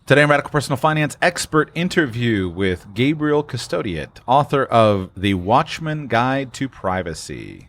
Today on Radical Personal Finance, expert interview with Gabriel Custodiet, author of The Watchman Guide to Privacy.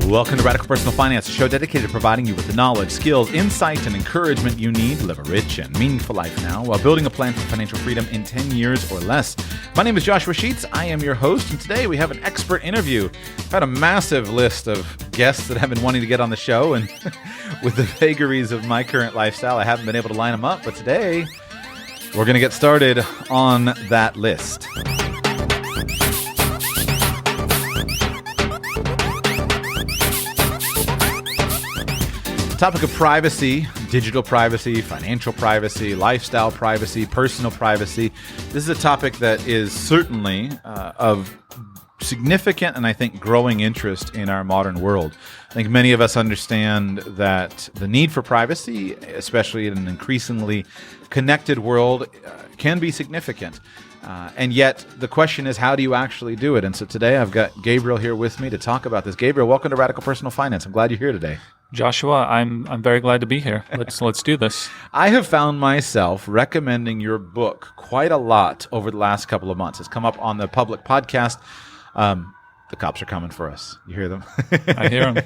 Welcome to Radical Personal Finance, a show dedicated to providing you with the knowledge, skills, insight, and encouragement you need to live a rich and meaningful life now while building a plan for financial freedom in 10 years or less. My name is Joshua Sheets. I am your host, and today we have an expert interview. I've had a massive list of guests that have been wanting to get on the show, and with the vagaries of my current lifestyle, I haven't been able to line them up, but today we're going to get started on that list. Topic of privacy, digital privacy, financial privacy, lifestyle privacy, personal privacy. This is a topic that is certainly of significant and I think growing interest in our modern world. I think many of us understand that the need for privacy, especially in an increasingly connected world, can be significant. And yet the question is, how do you actually do it? And so today I've got Gabriel here with me to talk about this. Gabriel, welcome to Radical Personal Finance. I'm glad you're here today. Joshua, I'm very glad to be here. Let's do this. I have found myself recommending your book quite a lot over the last couple of months. It's come up on the public podcast. The cops are coming for us. You hear them? I hear them.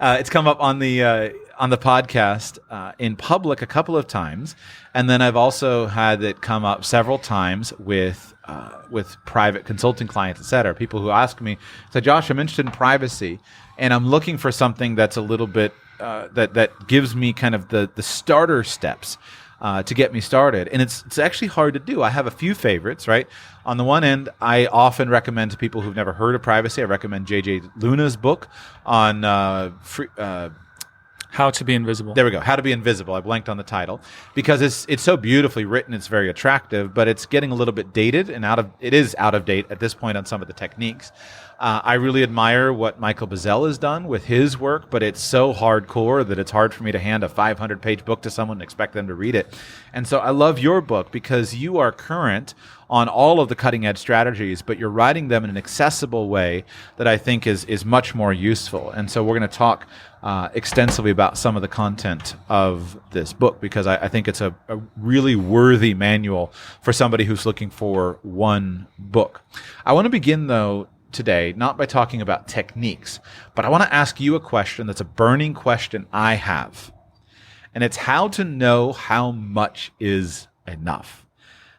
It's come up on the podcast in public a couple of times, and then I've also had it come up several times with private consulting clients, et cetera. People who ask me, say, Josh, I'm interested in privacy, and I'm looking for something that's a little bit that gives me kind of the starter steps to get me started. And it's actually hard to do. I have a few favorites, right? On the one end, I often recommend to people who've never heard of privacy, I recommend J.J. Luna's book on How to Be Invisible. There we go. How to Be Invisible. I blanked on the title because it's so beautifully written. It's very attractive, but it's getting a little bit dated and it is out of date at this point on some of the techniques. I really admire what Michael Bazzell has done with his work, but it's so hardcore that it's hard for me to hand a 500-page book to someone and expect them to read it. And so I love your book because you are current on all of the cutting-edge strategies, but you're writing them in an accessible way that I think is much more useful. And so we're going to talk extensively about some of the content of this book because I think it's a really worthy manual for somebody who's looking for one book. I want to begin, though, today, not by talking about techniques, but I want to ask you a question that's a burning question I have. And it's how to know how much is enough.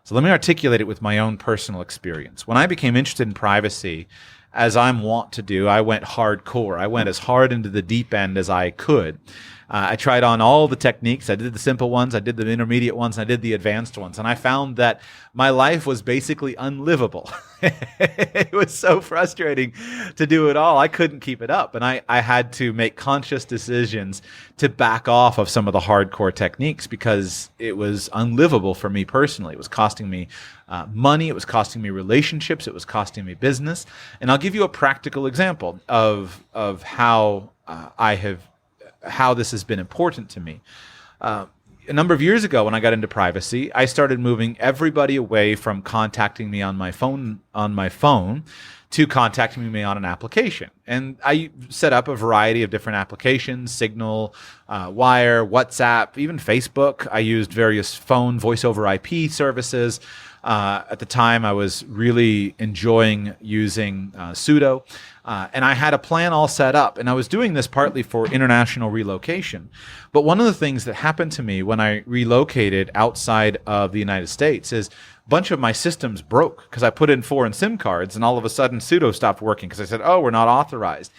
So let me articulate it with my own personal experience. When I became interested in privacy, as I'm wont to do, I went hardcore. I went as hard into the deep end as I could. I tried on all the techniques. I did the simple ones, I did the intermediate ones, and I did the advanced ones. And I found that my life was basically unlivable. It was so frustrating to do it all. I couldn't keep it up. And I had to make conscious decisions to back off of some of the hardcore techniques because it was unlivable for me personally. It was costing me money. It was costing me relationships. It was costing me business. And I'll give you a practical example of how how this has been important to me. A number of years ago when I got into privacy, I started moving everybody away from contacting me on my phone to contacting me on an application. And I set up a variety of different applications, Signal, Wire, WhatsApp, even Facebook. I used various phone voice over IP services. At the time, I was really enjoying using Sudo. And I had a plan all set up. And I was doing this partly for international relocation. But one of the things that happened to me when I relocated outside of the United States is a bunch of my systems broke because I put in foreign SIM cards and all of a sudden Sudo stopped working because I said, oh, we're not authorized.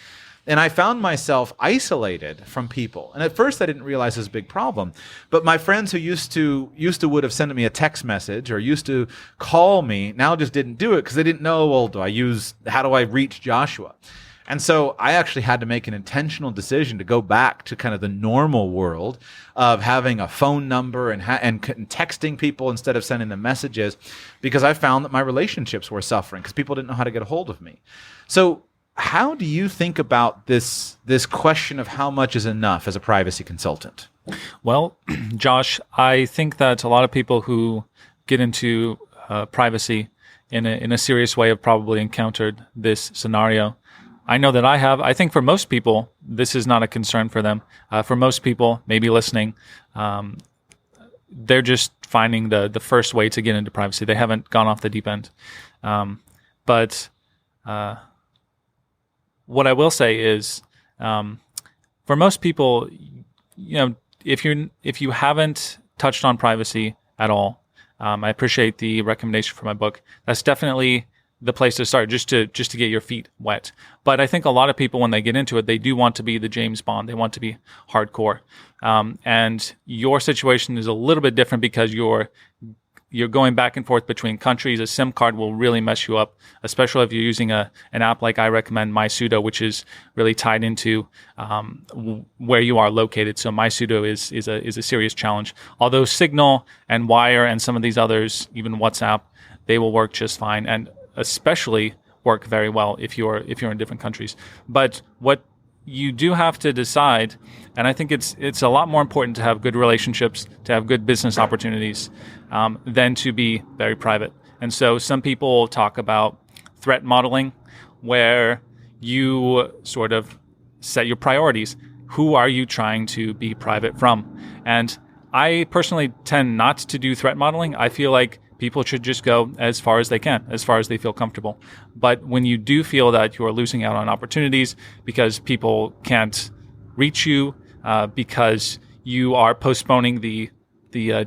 And I found myself isolated from people. And at first I didn't realize it was a big problem. But my friends who used to would have sent me a text message or used to call me now just didn't do it because they didn't know, well, how do I reach Joshua? And so I actually had to make an intentional decision to go back to kind of the normal world of having a phone number and texting people instead of sending them messages because I found that my relationships were suffering because people didn't know how to get a hold of me. So how do you think about this question of how much is enough as a privacy consultant? Well, Josh, I think that a lot of people who get into privacy in a serious way have probably encountered this scenario. I know that I have. I think for most people, this is not a concern for them. For most people, maybe listening, they're just finding the first way to get into privacy. They haven't gone off the deep end. But what I will say is, for most people, if you haven't touched on privacy at all, I appreciate the recommendation for my book. That's definitely the place to start, just to get your feet wet. But I think a lot of people, when they get into it, they do want to be the James Bond. They want to be hardcore. And your situation is a little bit different because you're going back and forth between countries. A SIM card will really mess you up, especially if you're using an app like I recommend, MySudo, which is really tied into where you are located. So MySudo is a serious challenge. Although Signal and Wire and some of these others, even WhatsApp, they will work just fine, and especially work very well if you're in different countries. But what you do have to decide, and I think it's a lot more important to have good relationships, to have good business opportunities, than to be very private. And so some people talk about threat modeling, where you sort of set your priorities. Who are you trying to be private from? And I personally tend not to do threat modeling. I feel like people should just go as far as they can, as far as they feel comfortable. But when you do feel that you are losing out on opportunities because people can't reach you, because you are postponing the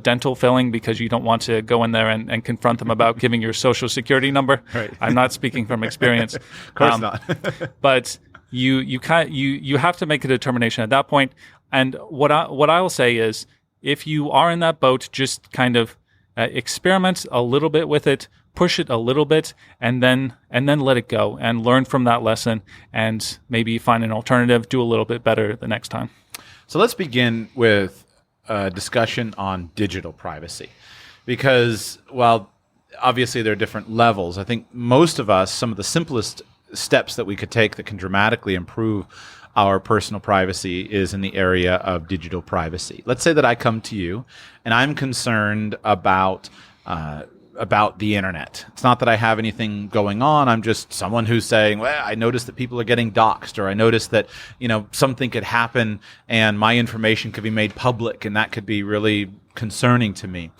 dental filling because you don't want to go in there and confront them about giving your social security number. Right. I'm not speaking from experience. Of course not. But you have to make a determination at that point. And what I will say is, if you are in that boat, just kind of experiment a little bit with it, push it a little bit, and then let it go and learn from that lesson, and maybe find an alternative, do a little bit better the next time. So let's begin with a discussion on digital privacy, because while obviously there are different levels, I think most of us, some of the simplest steps that we could take that can dramatically improve our personal privacy is in the area of digital privacy. Let's say that I come to you and I'm concerned about the internet. It's not that I have anything going on. I'm just someone who's saying, well, I noticed that people are getting doxxed, or I noticed that, something could happen and my information could be made public, and that could be really concerning to me.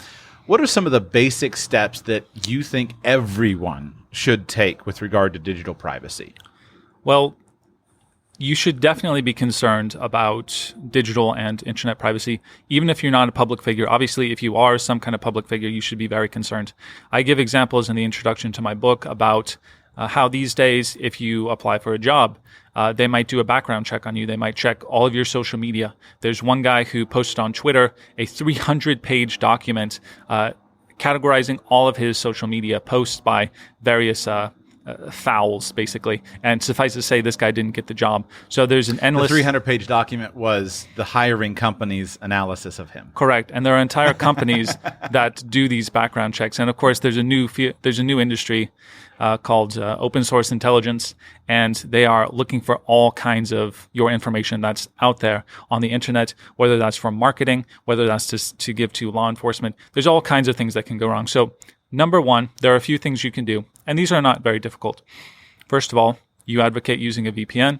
What are some of the basic steps that you think everyone should take with regard to digital privacy? Well, you should definitely be concerned about digital and internet privacy, even if you're not a public figure. Obviously, if you are some kind of public figure, you should be very concerned. I give examples in the introduction to my book about how these days, if you apply for a job, they might do a background check on you. They might check all of your social media. There's one guy who posted on Twitter a 300-page document categorizing all of his social media posts by various fouls, basically. And suffice to say, this guy didn't get the job. So there's an endless... The 300-page document was the hiring company's analysis of him. Correct. And there are entire companies that do these background checks. And of course, there's a new industry called open source intelligence, and they are looking for all kinds of your information that's out there on the internet, whether that's for marketing, whether that's to give to law enforcement. There's all kinds of things that can go wrong. So number one, there are a few things you can do, and these are not very difficult. First of all, you advocate using a VPN.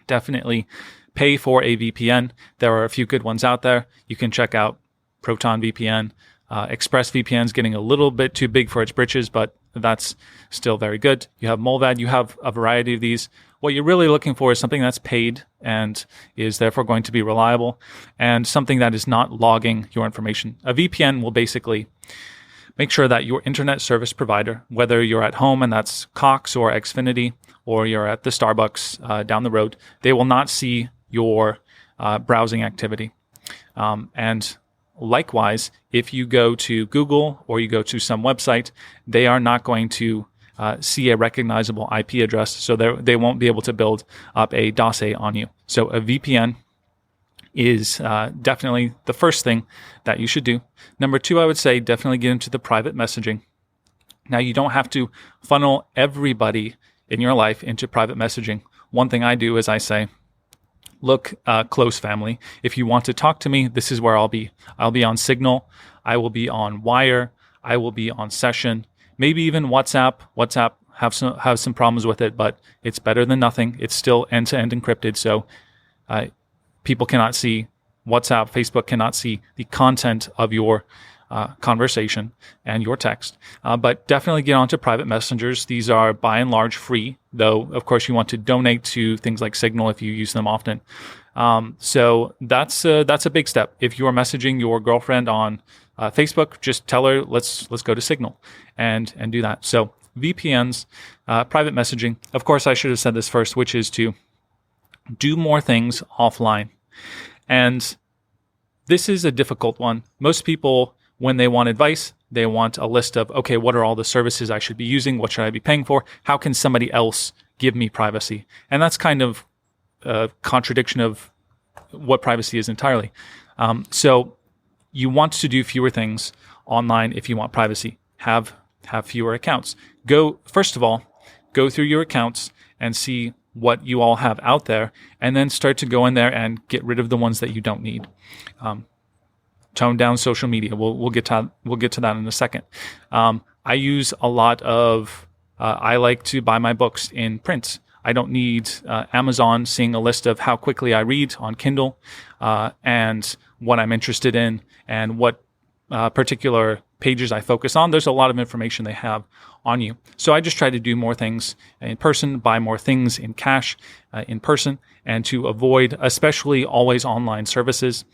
Definitely pay for a VPN. There are a few good ones out there. You can check out Proton VPN. ExpressVPN is getting a little bit too big for its britches, but that's still very good. You have Mullvad. You have a variety of these. What you're really looking for is something that's paid and is therefore going to be reliable, and something that is not logging your information. A VPN will basically make sure that your internet service provider, whether you're at home and that's Cox or Xfinity, or you're at the Starbucks down the road, they will not see your browsing activity. And likewise, if you go to Google or you go to some website, they are not going to see a recognizable IP address, so they won't be able to build up a dossier on you. So a VPN is definitely the first thing that you should do. Number two, I would say definitely get into the private messaging. Now, you don't have to funnel everybody in your life into private messaging. One thing I do is I say, look close family. If you want to talk to me, this is where I'll be. I'll be on Signal. I will be on Wire. I will be on Session. Maybe even WhatsApp. WhatsApp have some problems with it, but it's better than nothing. It's still end-to-end encrypted, so people cannot see WhatsApp. Facebook cannot see the content of your conversation and your text. But definitely get onto private messengers. These are by and large free, though of course you want to donate to things like Signal if you use them often. So that's a big step. If you are messaging your girlfriend on Facebook, just tell her let's go to Signal and do that. So VPNs, private messaging. Of course, I should have said this first, which is to do more things offline. And this is a difficult one. Most people, when they want advice, they want a list of, okay, what are all the services I should be using? What should I be paying for? How can somebody else give me privacy? And that's kind of a contradiction of what privacy is entirely. So you want to do fewer things online if you want privacy. Have fewer accounts. First of all, go through your accounts and see what you all have out there, and then start to go in there and get rid of the ones that you don't need. Tone down social media. We'll get to that in a second. I use a lot of. I like to buy my books in print. I don't need Amazon seeing a list of how quickly I read on Kindle and what I'm interested in and what particular pages I focus on. There's a lot of information they have on you. So I just try to do more things in person, buy more things in cash in person, and to avoid especially always online services.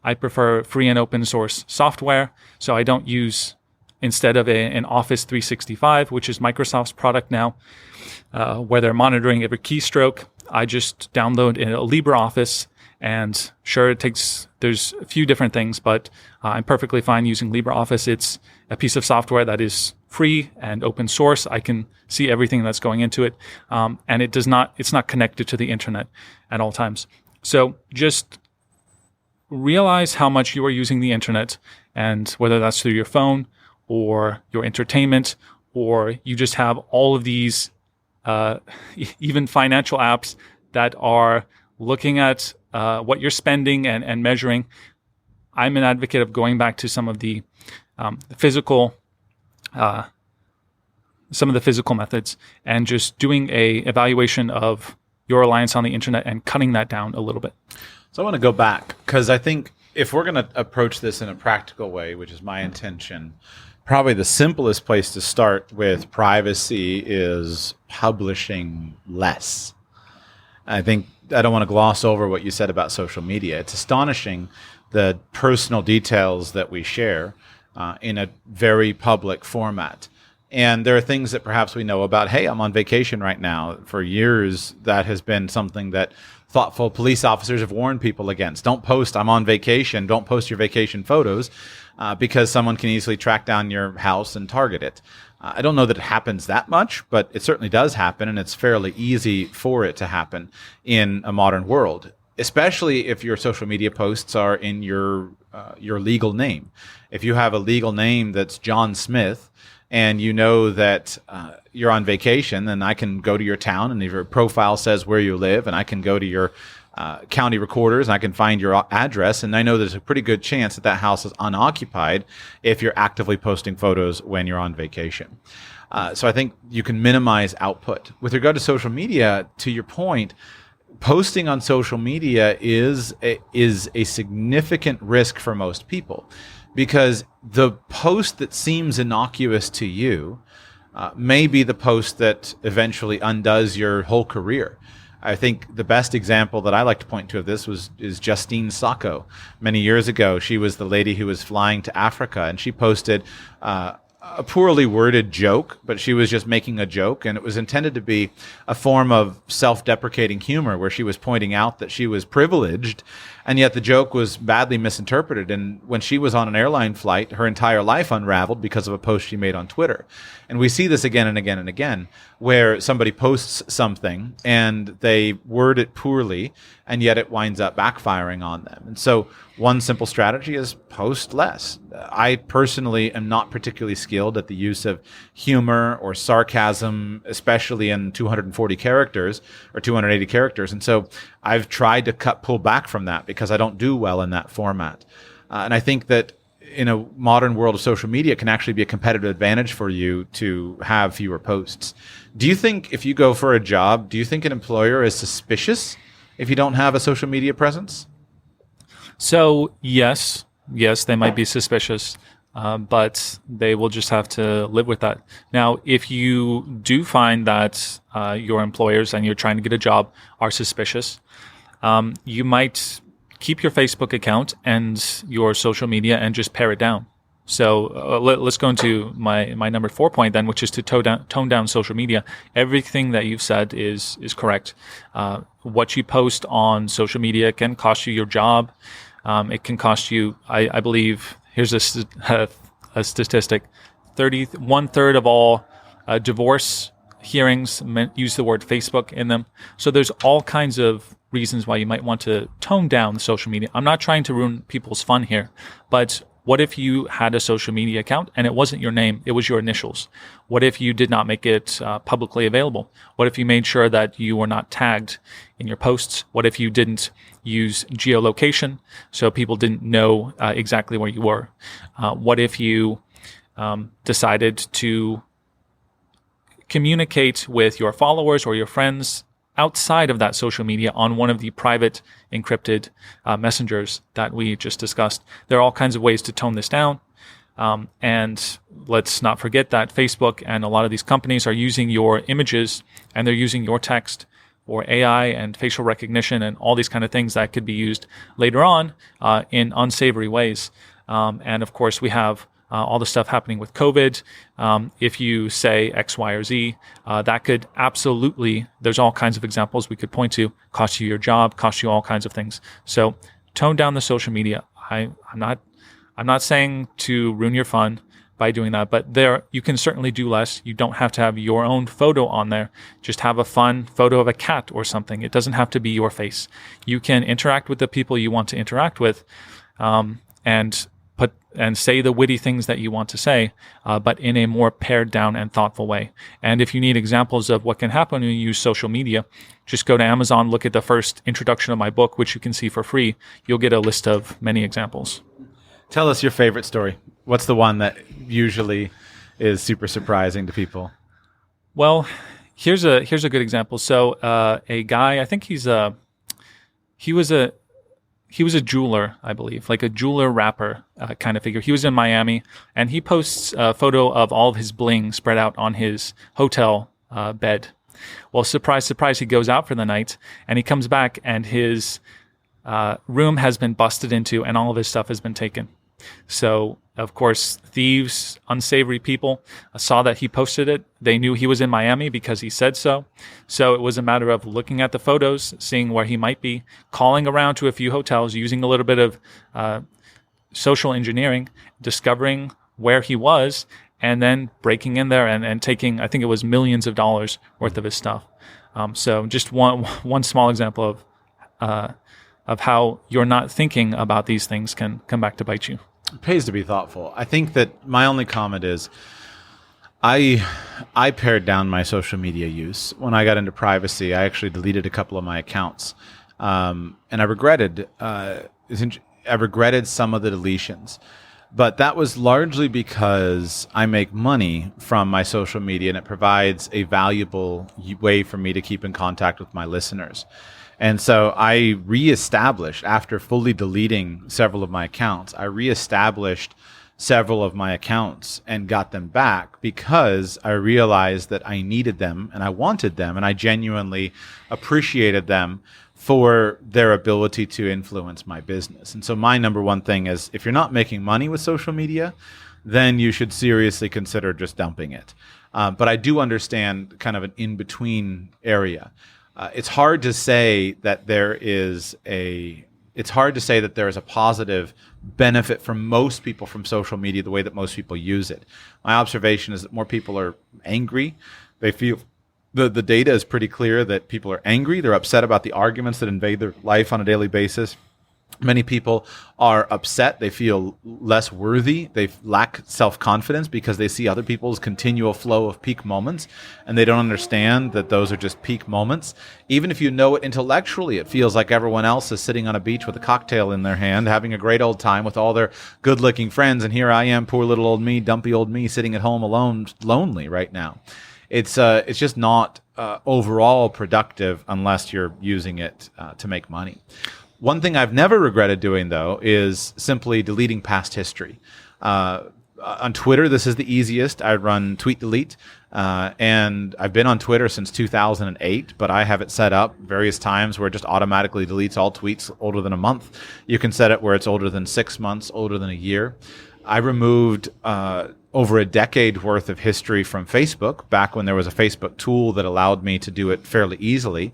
I prefer free and open source software. So I don't use, instead of an Office 365, which is Microsoft's product now, where they're monitoring every keystroke, I just download a LibreOffice. And sure, there's a few different things, but I'm perfectly fine using LibreOffice. It's a piece of software that is free and open source. I can see everything that's going into it. And it's not connected to the internet at all times. So just realize how much you are using the internet, and whether that's through your phone or your entertainment, or you just have all of these, even financial apps that are looking at what you're spending and measuring. I'm an advocate of going back to some of the physical methods and just doing a evaluation of your reliance on the internet and cutting that down a little bit. So I want to go back, because I think if we're going to approach this in a practical way, which is my intention, probably the simplest place to start with privacy is publishing less. I think I don't want to gloss over what you said about social media. It's astonishing the personal details that we share in a very public format. And there are things that perhaps we know about. Hey, I'm on vacation right now. For years, that has been something that thoughtful police officers have warned people against. Don't post, I'm on vacation. Don't post your vacation photos because someone can easily track down your house and target it. I don't know that it happens that much, but it certainly does happen, and it's fairly easy for it to happen in a modern world, especially if your social media posts are in your legal name. If you have a legal name that's John Smith, and you know that you're on vacation, then I can go to your town, and if your profile says where you live, and I can go to your county recorders, and I can find your address, and I know there's a pretty good chance that house is unoccupied if you're actively posting photos when you're on vacation. So I think you can minimize output. With regard to social media, to your point, posting on social media is a significant risk for most people, because the post that seems innocuous to you may be the post that eventually undoes your whole career. I think the best example that I like to point to of this is Justine Sacco. Many years ago, she was the lady who was flying to Africa, and she posted a poorly worded joke, but she was just making a joke, and it was intended to be a form of self-deprecating humor where she was pointing out that she was privileged, and yet the joke was badly misinterpreted. And when she was on an airline flight, her entire life unraveled because of a post she made on Twitter. And we see this again and again and again, where somebody posts something and they word it poorly, and yet it winds up backfiring on them. And so one simple strategy is post less. I personally am not particularly skilled skilled at the use of humor or sarcasm, especially in 240 characters or 280 characters. And so I've tried to pull back from that because I don't do well in that format. And I think that in a modern world of social media, it can actually be a competitive advantage for you to have fewer posts. Do you think if you go for a job, do you think an employer is suspicious if you don't have a social media presence? So yes, they might be suspicious, but they will just have to live with that. Now, if you do find that your employers and you're trying to get a job are suspicious, you might keep your Facebook account and your social media and just pare it down. So let's go into my number 4 point then, which is to tone down social media. Everything that you've said is correct. What you post on social media can cost you your job. It can cost you, I believe, here's a statistic, 1/3 of all divorce hearings use the word Facebook in them. So there's all kinds of reasons why you might want to tone down the social media. I'm not trying to ruin people's fun here, but what if you had a social media account and it wasn't your name, it was your initials? What if you did not make it publicly available? What if you made sure that you were not tagged in your posts? What if you didn't use geolocation so people didn't know exactly where you were? What if you decided to communicate with your followers or your friends outside of that social media on one of the private encrypted messengers that we just discussed? There are all kinds of ways to tone this down. And let's not forget that Facebook and a lot of these companies are using your images and they're using your text for AI and facial recognition and all these kind of things that could be used later on in unsavory ways. And of course, we have all the stuff happening with COVID. If you say X, Y, or Z, that could absolutely, there's all kinds of examples we could point to, cost you your job, cost you all kinds of things. So tone down the social media. I'm not saying to ruin your fun by doing that, but you can certainly do less. You don't have to have your own photo on there. Just have a fun photo of a cat or something. It doesn't have to be your face. You can interact with the people you want to interact with, and say the witty things that you want to say, but in a more pared down and thoughtful way. And if you need examples of what can happen when you use social media, just go to Amazon, look at the first introduction of my book, which you can see for free. You'll get a list of many examples. Tell us your favorite story. What's the one that usually is super surprising to people? Well, here's a good example. So a guy, I think he was a jeweler, I believe, like a jeweler rapper kind of figure. He was in Miami, and he posts a photo of all of his bling spread out on his hotel bed. Well, surprise, surprise, he goes out for the night, and he comes back, and his room has been busted into, and all of his stuff has been taken. So, of course, thieves, unsavory people saw that he posted it. They knew he was in Miami because he said so. So it was a matter of looking at the photos, seeing where he might be, calling around to a few hotels, using a little bit of social engineering, discovering where he was, and then breaking in there and taking, I think it was millions of dollars worth of his stuff. So just one small example of how you're not thinking about these things can come back to bite you. It pays to be thoughtful. I think that my only comment is I pared down my social media use. When I got into privacy, I actually deleted a couple of my accounts. And I regretted some of the deletions. But that was largely because I make money from my social media and it provides a valuable way for me to keep in contact with my listeners. And so I reestablished, after fully deleting several of my accounts, I reestablished several of my accounts and got them back because I realized that I needed them and I wanted them and I genuinely appreciated them for their ability to influence my business. And so my number one thing is, if you're not making money with social media, then you should seriously consider just dumping it. But I do understand kind of an in-between area. It's hard to say that there is a positive benefit for most people from social media the way that most people use it. My observation is that more people are angry. They feel the data is pretty clear that people are angry. They're upset about the arguments that invade their life on a daily basis. Many people are upset. They feel less worthy. They lack self-confidence because they see other people's continual flow of peak moments, and they don't understand that those are just peak moments. Even if you know it intellectually, it feels like everyone else is sitting on a beach with a cocktail in their hand, having a great old time with all their good-looking friends, and here I am, poor little old me, dumpy old me, sitting at home alone, lonely right now. It's just not overall productive unless you're using it to make money. One thing I've never regretted doing, though, is simply deleting past history. On Twitter, this is the easiest. I run Tweet Delete, and I've been on Twitter since 2008, but I have it set up various times where it just automatically deletes all tweets older than a month. You can set it where it's older than 6 months, older than a year. I removed over a decade worth of history from Facebook back when there was a Facebook tool that allowed me to do it fairly easily.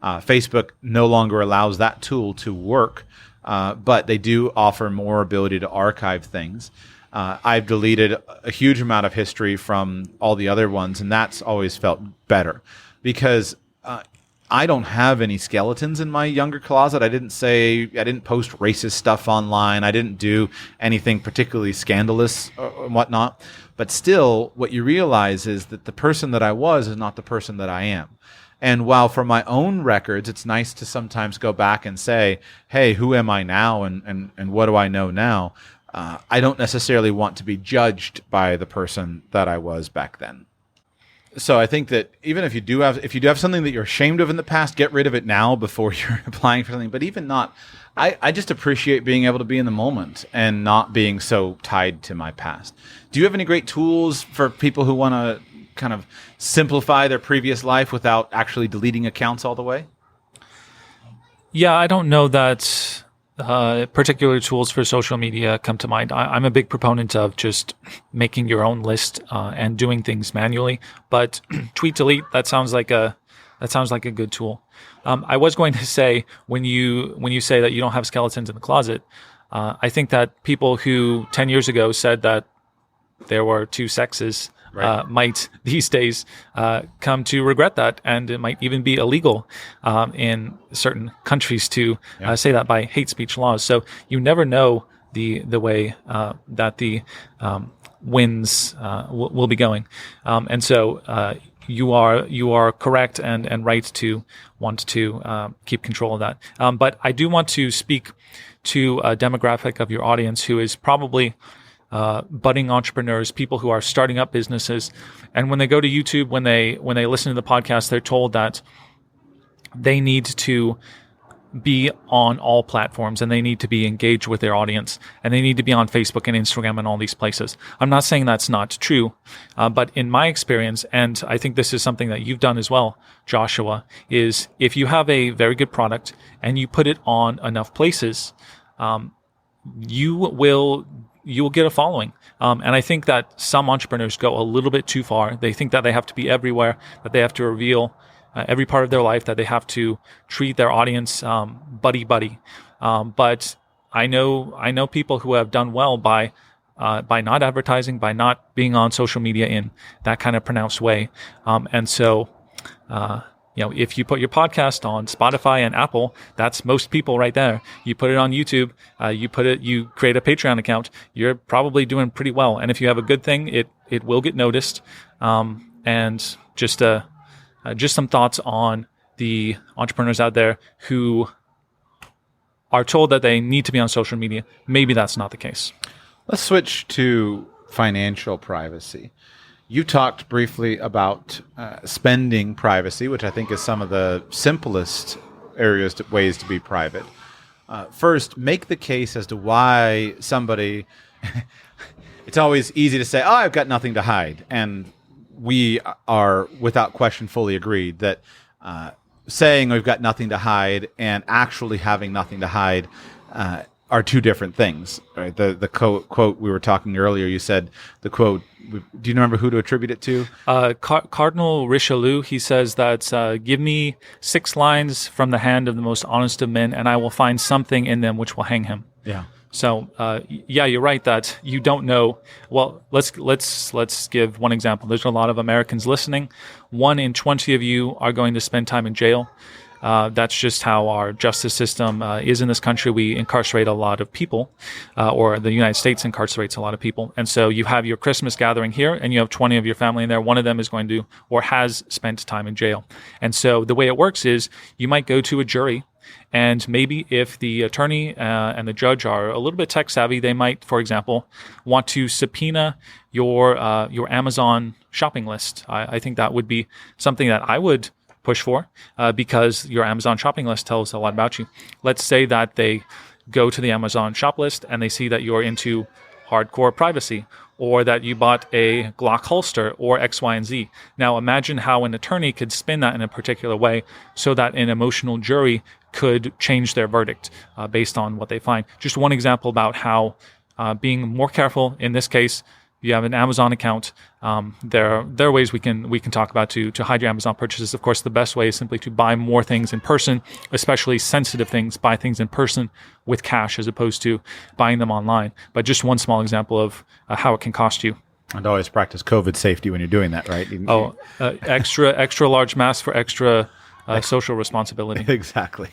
Facebook no longer allows that tool to work, but they do offer more ability to archive things. I've deleted a huge amount of history from all the other ones, and that's always felt better because I don't have any skeletons in my younger closet. I didn't post racist stuff online. I didn't do anything particularly scandalous or whatnot. But still, what you realize is that the person that I was is not the person that I am. And while for my own records, it's nice to sometimes go back and say, hey, who am I now and what do I know now? I don't necessarily want to be judged by the person that I was back then. So I think that even if you do have something that you're ashamed of in the past, get rid of it now before you're applying for something. But even not, I just appreciate being able to be in the moment and not being so tied to my past. Do you have any great tools for people who want to kind of simplify their previous life without actually deleting accounts all the way? Yeah, I don't know that particular tools for social media come to mind. I'm a big proponent of just making your own list and doing things manually. But Tweet Delete, that sounds like a good tool. I was going to say when you say that you don't have skeletons in the closet, I think that people who 10 years ago said that there were two sexes might these days come to regret that, and it might even be illegal in certain countries to say that by hate speech laws. So you never know the way that the winds will be going, and so you are correct and right to want to keep control of that. But I do want to speak to a demographic of your audience who is probably budding entrepreneurs, people who are starting up businesses, and when they go to YouTube, when they listen to the podcast, they're told that they need to be on all platforms and they need to be engaged with their audience and they need to be on Facebook and Instagram and all these places. I'm not saying that's not true, but in my experience, and I think this is something that you've done as well, Joshua, is if you have a very good product and you put it on enough places, you will get a following. And I think that some entrepreneurs go a little bit too far. They think that they have to be everywhere, that they have to reveal every part of their life, that they have to treat their audience buddy. But I know people who have done well by not advertising, by not being on social media in that kind of pronounced way. And so, if you put your podcast on Spotify and Apple, that's most people right there. You put it on YouTube, you create a Patreon account, you're probably doing pretty well. And if you have a good thing, it will get noticed. And just some thoughts on the entrepreneurs out there who are told that they need to be on social media. Maybe that's not the case. Let's switch to financial privacy. You talked briefly about spending privacy, which I think is some of the simplest ways to be private. First, make the case as to why somebody... It's always easy to say, I've got nothing to hide. And we are, without question, fully agreed that saying we've got nothing to hide and actually having nothing to hide are two different things. Right? The quote we were talking earlier, you said the quote, do you remember who to attribute it to? Cardinal Richelieu, he says that, give me 6 lines from the hand of the most honest of men, and I will find something in them which will hang him. Yeah. So, you're right that you don't know. Well, let's give one example. There's a lot of Americans listening. 1 in 20 of you are going to spend time in jail. That's just how our justice system is in this country. We incarcerate a lot of people, or the United States incarcerates a lot of people. And so you have your Christmas gathering here, and you have 20 of your family in there. One of them is going to, or has spent time in jail. And so the way it works is you might go to a jury, and maybe if the attorney and the judge are a little bit tech savvy, they might, for example, want to subpoena your Amazon shopping list. I think that would be something that I would push for, because your Amazon shopping list tells a lot about you. Let's say that they go to the Amazon shop list and they see that you're into hardcore privacy, or that you bought a Glock holster, or X, Y, and Z. Now imagine how an attorney could spin that in a particular way so that an emotional jury could change their verdict based on what they find. Just one example about how being more careful in this case. You have an Amazon account. There are ways we can talk about to hide your Amazon purchases. Of course, the best way is simply to buy more things in person, especially sensitive things. Buy things in person with cash as opposed to buying them online. But just one small example of how it can cost you. And always practice COVID safety when you're doing that, right? Extra large mask for extra social responsibility. Exactly.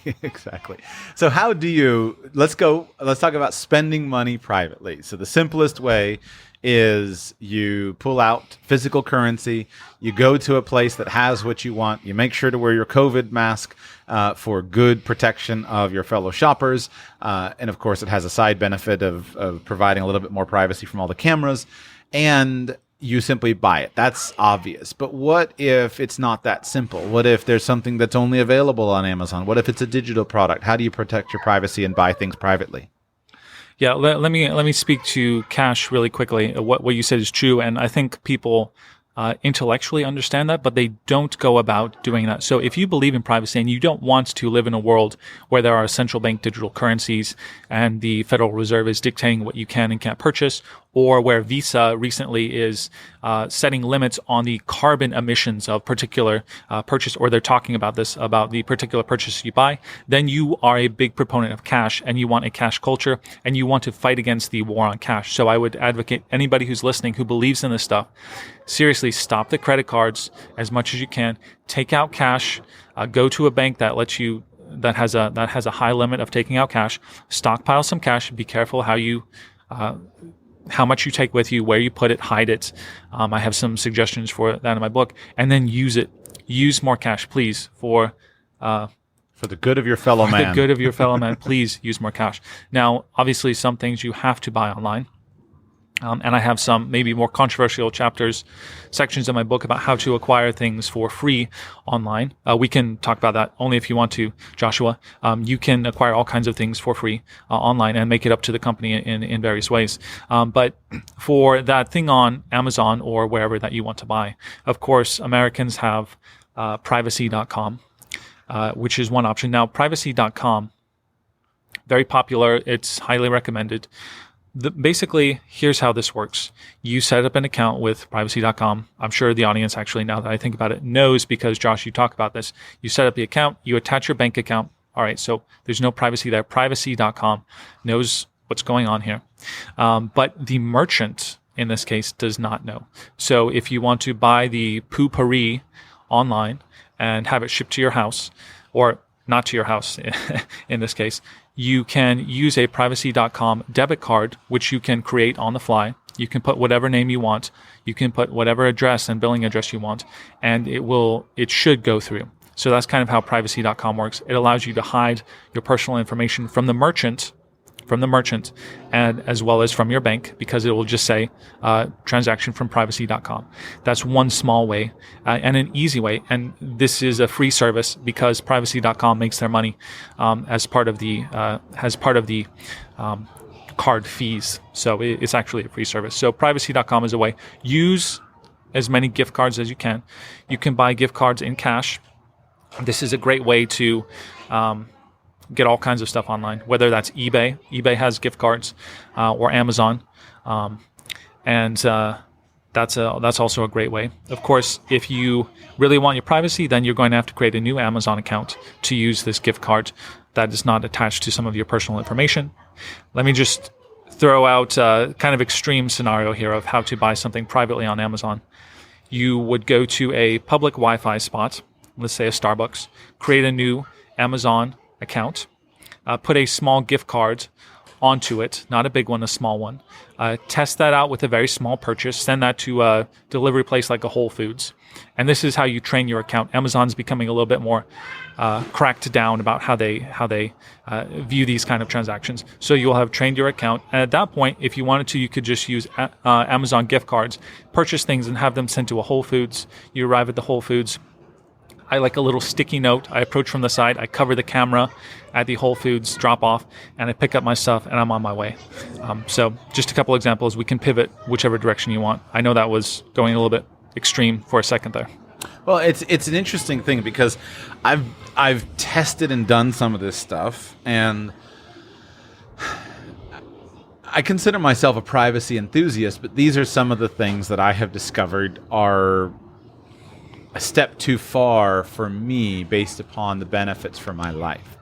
So how do you, let's talk about spending money privately. So the simplest way is you pull out physical currency, you go to a place that has what you want, you make sure to wear your COVID mask for good protection of your fellow shoppers. And of course, it has a side benefit of providing a little bit more privacy from all the cameras. And you simply buy it. That's obvious. But what if it's not that simple? What if there's something that's only available on Amazon? What if it's a digital product? How do you protect your privacy and buy things privately? Yeah, let me speak to cash really quickly. What you said is true, and I think people intellectually understand that, but they don't go about doing that. So if you believe in privacy and you don't want to live in a world where there are central bank digital currencies and the Federal Reserve is dictating what you can and can't purchase, or where Visa recently is setting limits on the carbon emissions of particular purchase, or they're talking about this, about the particular purchase you buy, then you are a big proponent of cash and you want a cash culture and you want to fight against the war on cash. So I would advocate anybody who's listening who believes in this stuff, seriously stop the credit cards as much as you can, take out cash, go to a bank that lets you, that has a high limit of taking out cash, stockpile some cash, be careful how much you take with you, where you put it, hide it. I have some suggestions for that in my book. And then use it. Use more cash, please, for the good of your fellow man. For the good of your fellow man, please use more cash. Now, obviously, some things you have to buy online. And I have some maybe more controversial sections in my book about how to acquire things for free online. We can talk about that only if you want to, Joshua. You can acquire all kinds of things for free online and make it up to the company in various ways. But for that thing on Amazon or wherever that you want to buy, of course, Americans have privacy.com, which is one option. Now, privacy.com, very popular. It's highly recommended. Basically, here's how this works. You set up an account with privacy.com. I'm sure the audience actually, now that I think about it, knows because, Josh, you talk about this. You set up the account. You attach your bank account. All right, so there's no privacy there. Privacy.com knows what's going on here. But the merchant, in this case, does not know. So if you want to buy the Poo-Pourri online and have it shipped to your house, or not to your house in this case, you can use a privacy.com debit card, which you can create on the fly. You can put whatever name you want. You can put whatever address and billing address you want, and it should go through. So that's kind of how privacy.com works. It allows you to hide your personal information from the merchant, and as well as from your bank, because it will just say transaction from privacy.com. That's one small way and an easy way. And this is a free service because privacy.com makes their money as part of the card fees. So it's actually a free service. So privacy.com is a way. Use as many gift cards as you can. You can buy gift cards in cash. This is a great way to get all kinds of stuff online, whether that's eBay. eBay has gift cards, or Amazon, and that's also a great way. Of course, if you really want your privacy, then you're going to have to create a new Amazon account to use this gift card that is not attached to some of your personal information. Let me just throw out a kind of extreme scenario here of how to buy something privately on Amazon. You would go to a public Wi-Fi spot let's say a Starbucks, create a new Amazon account, put a small gift card onto it, not a big one, a small one. Test that out with a very small purchase. Send that to a delivery place like a Whole Foods. And this is how you train your account. Amazon's becoming a little bit more cracked down about how they view these kind of transactions. So you'll have trained your account. And at that point, if you wanted to, you could just use Amazon gift cards, purchase things and have them sent to a Whole Foods. You arrive at the Whole Foods. I like a little sticky note. I approach from the side. I cover the camera at the Whole Foods drop off, and I pick up my stuff, and I'm on my way. So just a couple examples. We can pivot whichever direction you want. I know that was going a little bit extreme for a second there. Well, it's an interesting thing because I've tested and done some of this stuff, and I consider myself a privacy enthusiast, but these are some of the things that I have discovered are a step too far for me based upon the benefits for my life.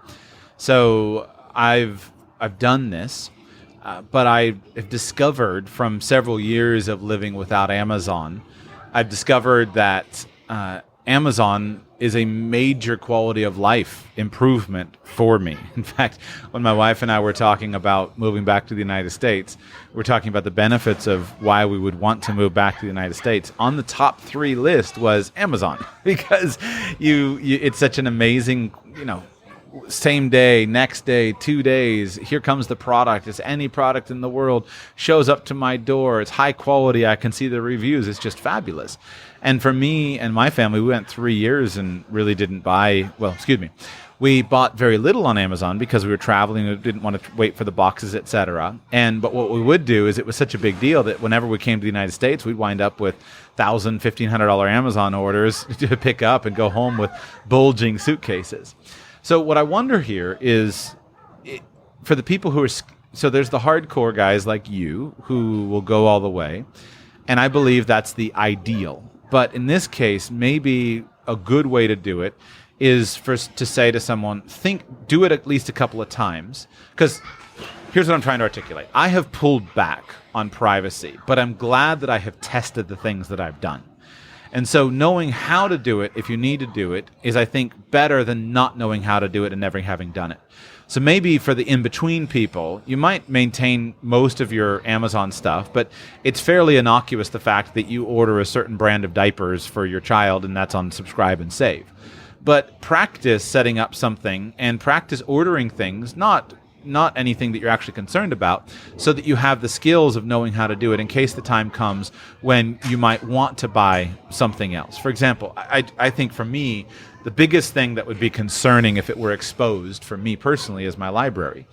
So I've done this, but I have discovered from several years of living without Amazon, I've discovered that Amazon is a major quality of life improvement for me. In fact, when my wife and I were talking about moving back to the United States, we're talking about the benefits of why we would want to move back to the United States. On the top 3 list was Amazon, because it's such an amazing, same day, next day, 2 days, here comes the product. It's any product in the world, shows up to my door. It's high quality. I can see the reviews. It's just fabulous. And for me and my family, we went 3 years and really didn't buy, we bought very little on Amazon because we were traveling. We didn't want to wait for the boxes, etc. But what we would do is it was such a big deal that whenever we came to the United States, we'd wind up with $1,000, $1,500 Amazon orders to pick up and go home with bulging suitcases. So what I wonder here is, for the people who are, so there's the hardcore guys like you who will go all the way, and I believe that's the ideal. But in this case, maybe a good way to do it is to say to someone, do it at least a couple of times. Because here's what I'm trying to articulate. I have pulled back on privacy, but I'm glad that I have tested the things that I've done. And so knowing how to do it, if you need to do it, is, I think, better than not knowing how to do it and never having done it. So maybe for the in-between people, you might maintain most of your Amazon stuff, but it's fairly innocuous, the fact that you order a certain brand of diapers for your child, and that's on subscribe and save. But practice setting up something and practice ordering things, not anything that you're actually concerned about, so that you have the skills of knowing how to do it in case the time comes when you might want to buy something else. For example, I think for me, the biggest thing that would be concerning if it were exposed for me personally is my library,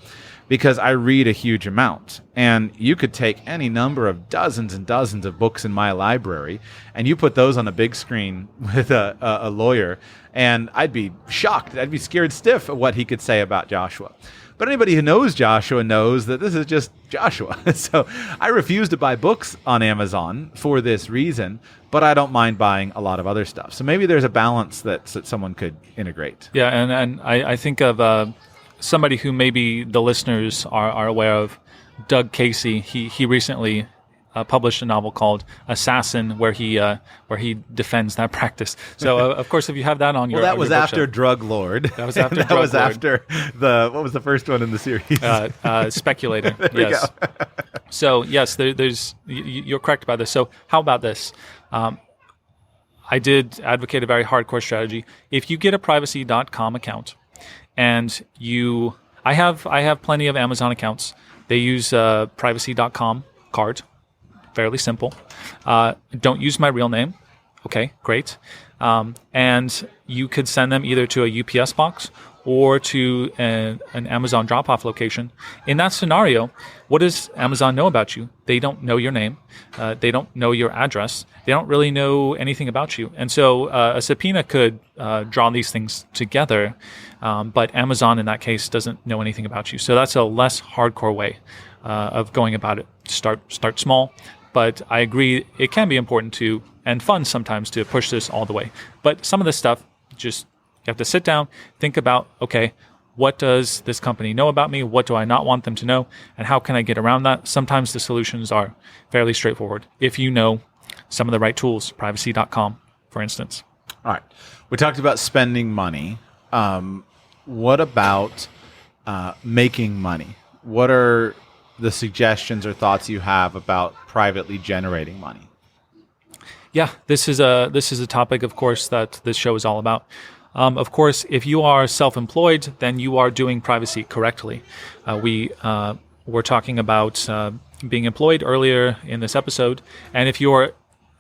because I read a huge amount. And you could take any number of dozens and dozens of books in my library, and you put those on a big screen with a lawyer, and I'd be shocked. I'd be scared stiff at what he could say about Joshua. But anybody who knows Joshua knows that this is just Joshua. So I refuse to buy books on Amazon for this reason, but I don't mind buying a lot of other stuff. So maybe there's a balance that someone could integrate. Yeah, and I think of somebody who maybe the listeners are aware of, Doug Casey. He recently published a novel called Assassin, where he defends that practice. So of course, if you have that on your that was your after bookshelf, Drug Lord. That was after that Drug was Lord. after what was the first one in the series? Speculator. There yes. we go. So yes, you're correct about this. So how about this? I did advocate a very hardcore strategy. If you get a privacy.com account, and I have plenty of Amazon accounts. They use privacy.com card. Fairly simple. Don't use my real name. Okay, great. And you could send them either to a UPS box or to an Amazon drop-off location. In that scenario, what does Amazon know about you? They don't know your name. They don't know your address. They don't really know anything about you. And so a subpoena could draw these things together, but Amazon in that case doesn't know anything about you. So that's a less hardcore way of going about it. Start small. But I agree, it can be important and fun sometimes to push this all the way. But some of this stuff, you have to sit down, think about, okay, what does this company know about me? What do I not want them to know? And how can I get around that? Sometimes the solutions are fairly straightforward if you know some of the right tools, privacy.com, for instance. All right. We talked about spending money. What about making money? What are the suggestions or thoughts you have about privately generating money? Yeah, this is a topic, of course, that this show is all about. Of course, if you are self-employed, then you are doing privacy correctly. We were talking about being employed earlier in this episode, and if you're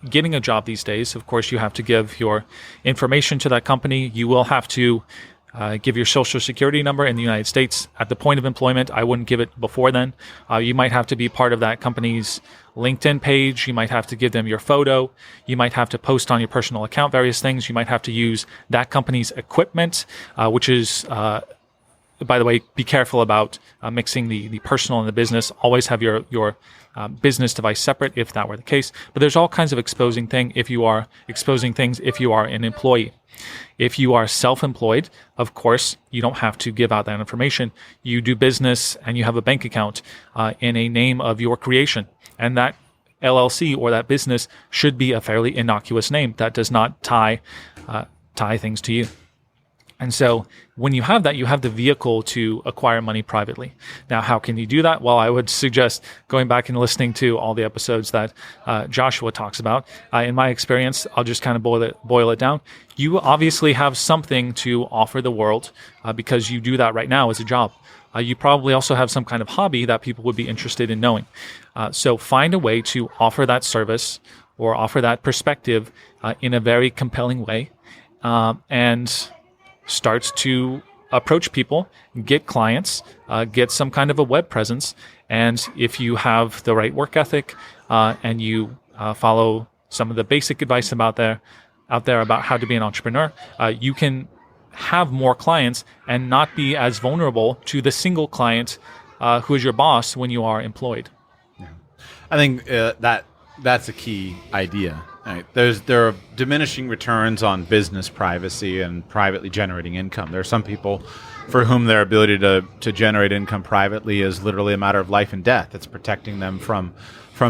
getting a job these days, of course, you have to give your information to that company. You will have to give your social security number in the United States at the point of employment. I wouldn't give it before then. You might have to be part of that company's LinkedIn page. You might have to give them your photo. You might have to post on your personal account various things. You might have to use that company's equipment, which is, by the way, be careful about mixing the personal and the business. Always have your business device separate if that were the case. But there's all kinds of exposing things if you are an employee. If you are self-employed, of course, you don't have to give out that information. You do business and you have a bank account in a name of your creation. And that LLC or that business should be a fairly innocuous name that does not tie things to you. And so when you have that, you have the vehicle to acquire money privately. Now, how can you do that? Well, I would suggest going back and listening to all the episodes that Joshua talks about. In my experience, I'll just kind of boil it down. You obviously have something to offer the world because you do that right now as a job. You probably also have some kind of hobby that people would be interested in knowing. So find a way to offer that service or offer that perspective in a very compelling way. And starts to approach people, get clients, get some kind of a web presence. And if you have the right work ethic and you follow some of the basic advice out there about how to be an entrepreneur, you can have more clients and not be as vulnerable to the single client who is your boss when you are employed. Yeah. I think that's a key idea. Right. There are diminishing returns on business privacy and privately generating income. There are some people for whom their ability to generate income privately is literally a matter of life and death. It's protecting them from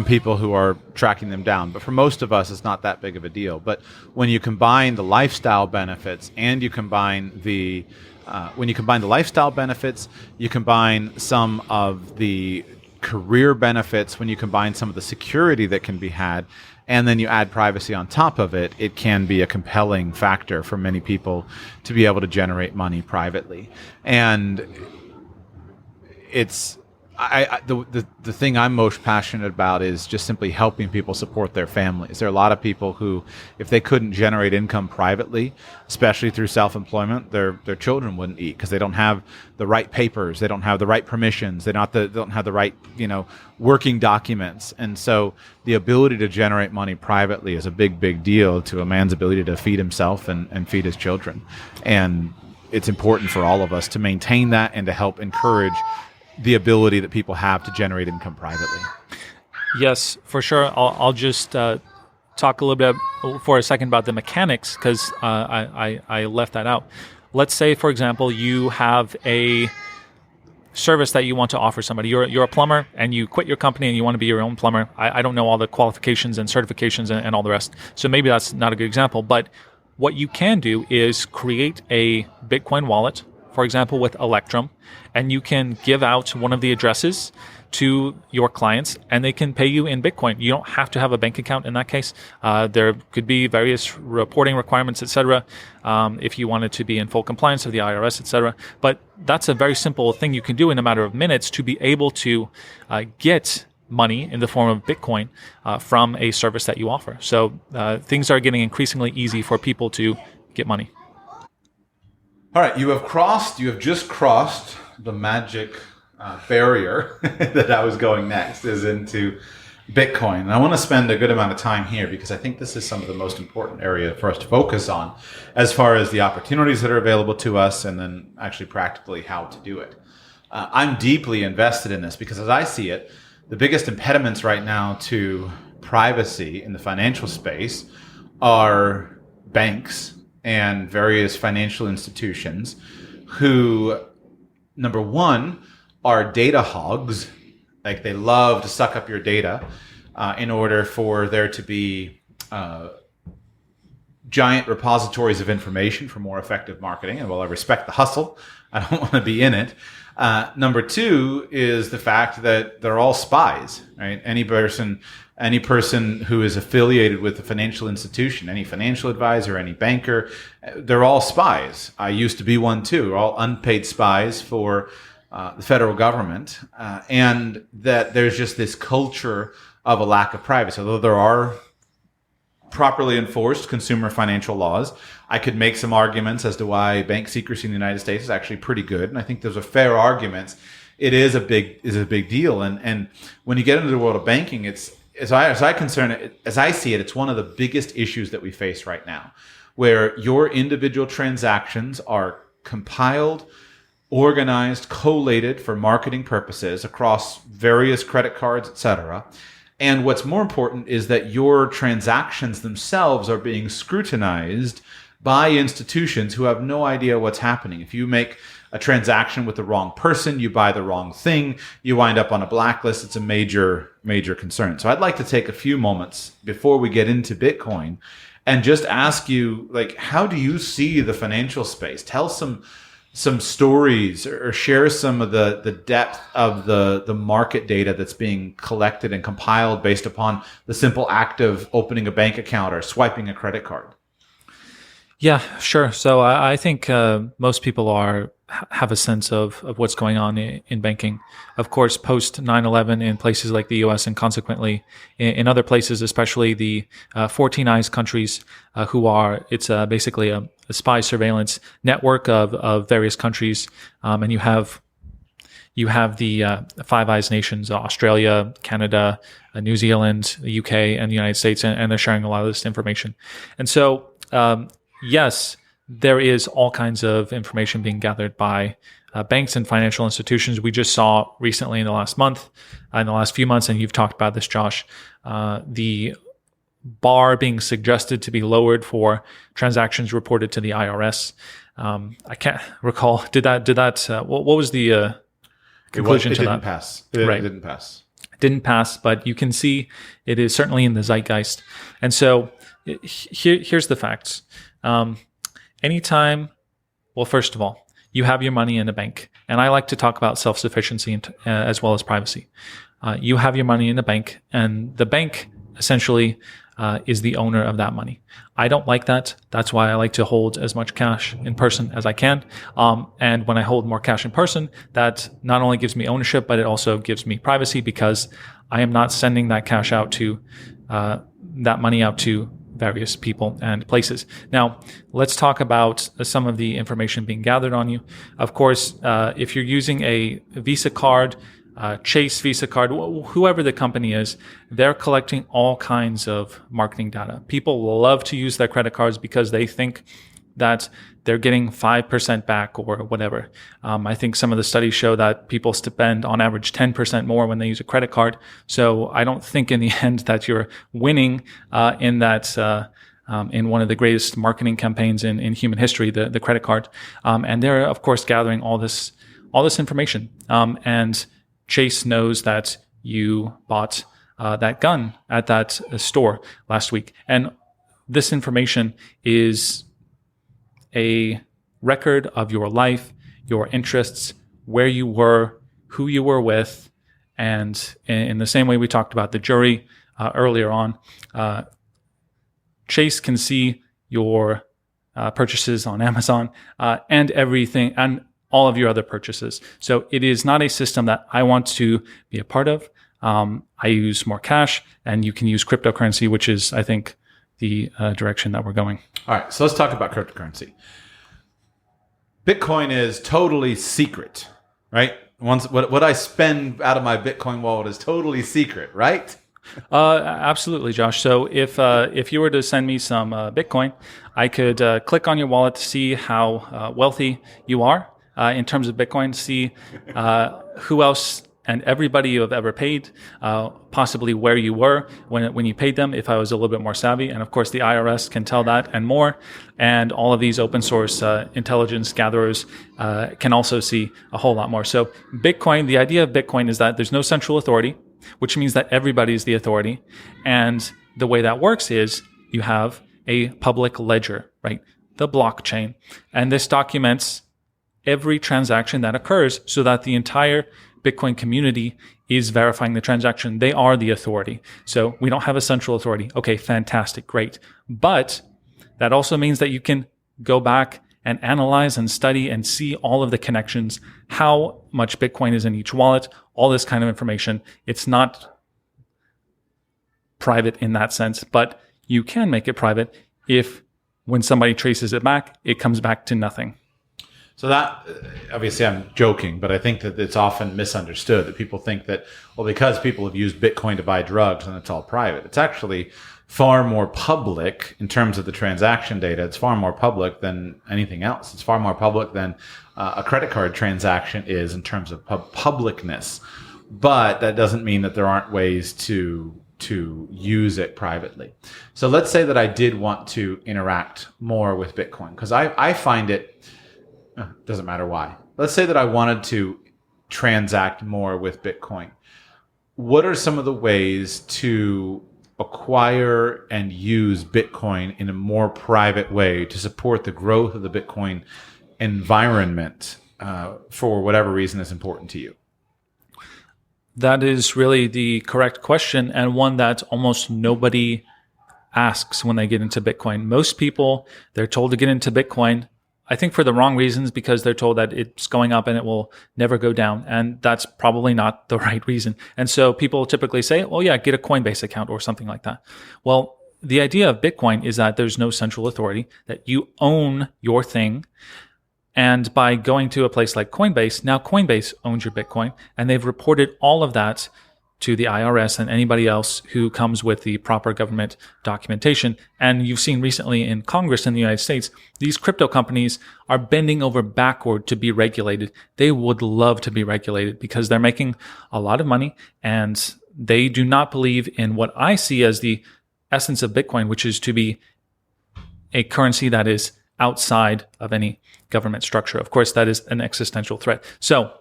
people who are tracking them down. But for most of us, it's not that big of a deal. But when you combine the lifestyle benefits and you combine the lifestyle benefits, you combine some of the career benefits, when you combine some of the security that can be had, and then you add privacy on top of it, it can be a compelling factor for many people to be able to generate money privately. And it's the thing I'm most passionate about is just simply helping people support their families. There are a lot of people who, if they couldn't generate income privately, especially through self-employment, their children wouldn't eat because they don't have the right papers, they don't have the right permissions, they don't have the right working documents. And so the ability to generate money privately is a big deal to a man's ability to feed himself and feed his children. And it's important for all of us to maintain that and to help encourage the ability that people have to generate income privately. Yes, for sure. I'll just talk a little bit for a second about the mechanics because I left that out. Let's say, for example, you have a service that you want to offer somebody. You're a plumber and you quit your company and you want to be your own plumber. I don't know all the qualifications and certifications and all the rest, so maybe that's not a good example. But what you can do is create a Bitcoin wallet, for example, with Electrum, and you can give out one of the addresses to your clients and they can pay you in Bitcoin. You don't have to have a bank account in that case. There could be various reporting requirements, etc., if you wanted to be in full compliance with the IRS, etc. But that's a very simple thing you can do in a matter of minutes to be able to get money in the form of Bitcoin from a service that you offer. So things are getting increasingly easy for people to get money. All right, you have just crossed the magic barrier that I was going next, is into Bitcoin. And I want to spend a good amount of time here because I think this is some of the most important area for us to focus on as far as the opportunities that are available to us and then actually practically how to do it. I'm deeply invested in this because as I see it, the biggest impediments right now to privacy in the financial space are banks and various financial institutions who, number one, are data hogs. Like they love to suck up your data in order for there to be giant repositories of information for more effective marketing. And while I respect the hustle, I don't want to be in it. Number two is the fact that they're all spies, right? Any person who is affiliated with a financial institution, any financial advisor, any banker, they're all spies. I used to be one too. We're all unpaid spies for the federal government, and that there's just this culture of a lack of privacy. Although there are properly enforced consumer financial laws, I could make some arguments as to why bank secrecy in the United States is actually pretty good, and I think those are fair arguments. It is a big deal, and when you get into the world of banking, it's as I see it, it's one of the biggest issues that we face right now, where your individual transactions are compiled, organized, collated for marketing purposes across various credit cards, etc. And what's more important is that your transactions themselves are being scrutinized by institutions who have no idea what's happening. If you make a transaction with the wrong person, you buy the wrong thing, you wind up on a blacklist. It's a major concern. So I'd like to take a few moments before we get into Bitcoin and just ask you, like, how do you see the financial space? Tell some stories or share some of the depth of the market data that's being collected and compiled based upon the simple act of opening a bank account or swiping a credit card. Yeah, sure. So I think most people have a sense of what's going on in banking. Of course, post 9/11 in places like the U.S. and consequently in other places, especially the 14 Eyes countries, it's basically a spy surveillance network of various countries, and you have the Five Eyes nations: Australia, Canada, New Zealand, the UK, and the United States, and they're sharing a lot of this information. And so, yes, there is all kinds of information being gathered by banks and financial institutions. We just saw recently in the last few months, and you've talked about this, Josh, the bar being suggested to be lowered for transactions reported to the IRS. I can't recall. What was the conclusion to that? It didn't pass. Didn't pass, but you can see it is certainly in the zeitgeist. And so here's the facts. First of all, you have your money in a bank, and I like to talk about self-sufficiency as well as privacy. You have your money in a bank, and the bank essentially is the owner of that money. I don't like that. That's why I like to hold as much cash in person as I can. And when I hold more cash in person, that not only gives me ownership, but it also gives me privacy, because I am not sending that cash out to that money out to various people and places. Now, let's talk about some of the information being gathered on you. Of course, if you're using a Visa card, Chase Visa card, whoever the company is, they're collecting all kinds of marketing data. People love to use their credit cards because they think that they're getting 5% back or whatever. I think some of the studies show that people spend on average 10% more when they use a credit card. So I don't think in the end that you're winning in one of the greatest marketing campaigns in human history, the credit card. And they're, of course, gathering all this information. And Chase knows that you bought that gun at that store last week. And this information is a record of your life, your interests, where you were, who you were with, and in the same way we talked about the jury earlier on, Chase can see your purchases on Amazon and everything, and all of your other purchases. So it is not a system that I want to be a part of. I use more cash, and you can use cryptocurrency, which is, I think, the direction that we're going. All right, so let's talk about cryptocurrency. Bitcoin is totally secret, right? What I spend out of my Bitcoin wallet is totally secret, right? Absolutely, Josh. So if you were to send me some Bitcoin, I could click on your wallet to see how wealthy you are in terms of Bitcoin, see who else and everybody you have ever paid, possibly where you were when you paid them, if I was a little bit more savvy. And of course, the IRS can tell that and more. And all of these open source intelligence gatherers can also see a whole lot more. So Bitcoin, the idea of Bitcoin is that there's no central authority, which means that everybody is the authority. And the way that works is you have a public ledger, right? The blockchain. And this documents every transaction that occurs so that the entire Bitcoin community is verifying the transaction. They are the authority. So we don't have a central authority. Okay, fantastic, great. But that also means that you can go back and analyze and study and see all of the connections, how much Bitcoin is in each wallet, all this kind of information. It's not private in that sense, but you can make it private if when somebody traces it back, it comes back to nothing. So that, obviously I'm joking, but I think that it's often misunderstood that people think that, well, because people have used Bitcoin to buy drugs and it's all private. It's actually far more public in terms of the transaction data. It's far more public than anything else. It's far more public than a credit card transaction is in terms of publicness. But that doesn't mean that there aren't ways to use it privately. So let's say that I did want to interact more with Bitcoin, because I find it, doesn't matter why. Let's say that I wanted to transact more with Bitcoin. What are some of the ways to acquire and use Bitcoin in a more private way to support the growth of the Bitcoin environment for whatever reason is important to you? That is really the correct question, and one that almost nobody asks when they get into Bitcoin. Most people, they're told to get into Bitcoin, I think for the wrong reasons, because they're told that it's going up and it will never go down. And that's probably not the right reason. And so people typically say, well, yeah, get a Coinbase account or something like that. Well, the idea of Bitcoin is that there's no central authority, that you own your thing. And by going to a place like Coinbase, now Coinbase owns your Bitcoin, and they've reported all of that to the IRS and anybody else who comes with the proper government documentation. And you've seen recently in Congress in the United States, these crypto companies are bending over backward to be regulated. They would love to be regulated because they're making a lot of money, and they do not believe in what I see as the essence of Bitcoin, which is to be a currency that is outside of any government structure. Of course, that is an existential threat. So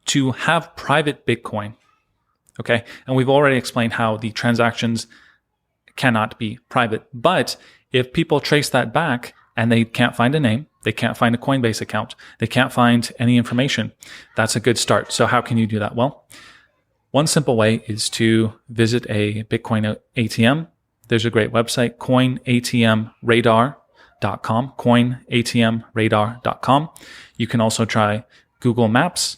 to have private Bitcoin, okay, and we've already explained how the transactions cannot be private. But if people trace that back and they can't find a name, they can't find a Coinbase account, they can't find any information, that's a good start. So how can you do that? Well, one simple way is to visit a Bitcoin ATM. There's a great website, coinatmradar.com, coinatmradar.com. You can also try Google Maps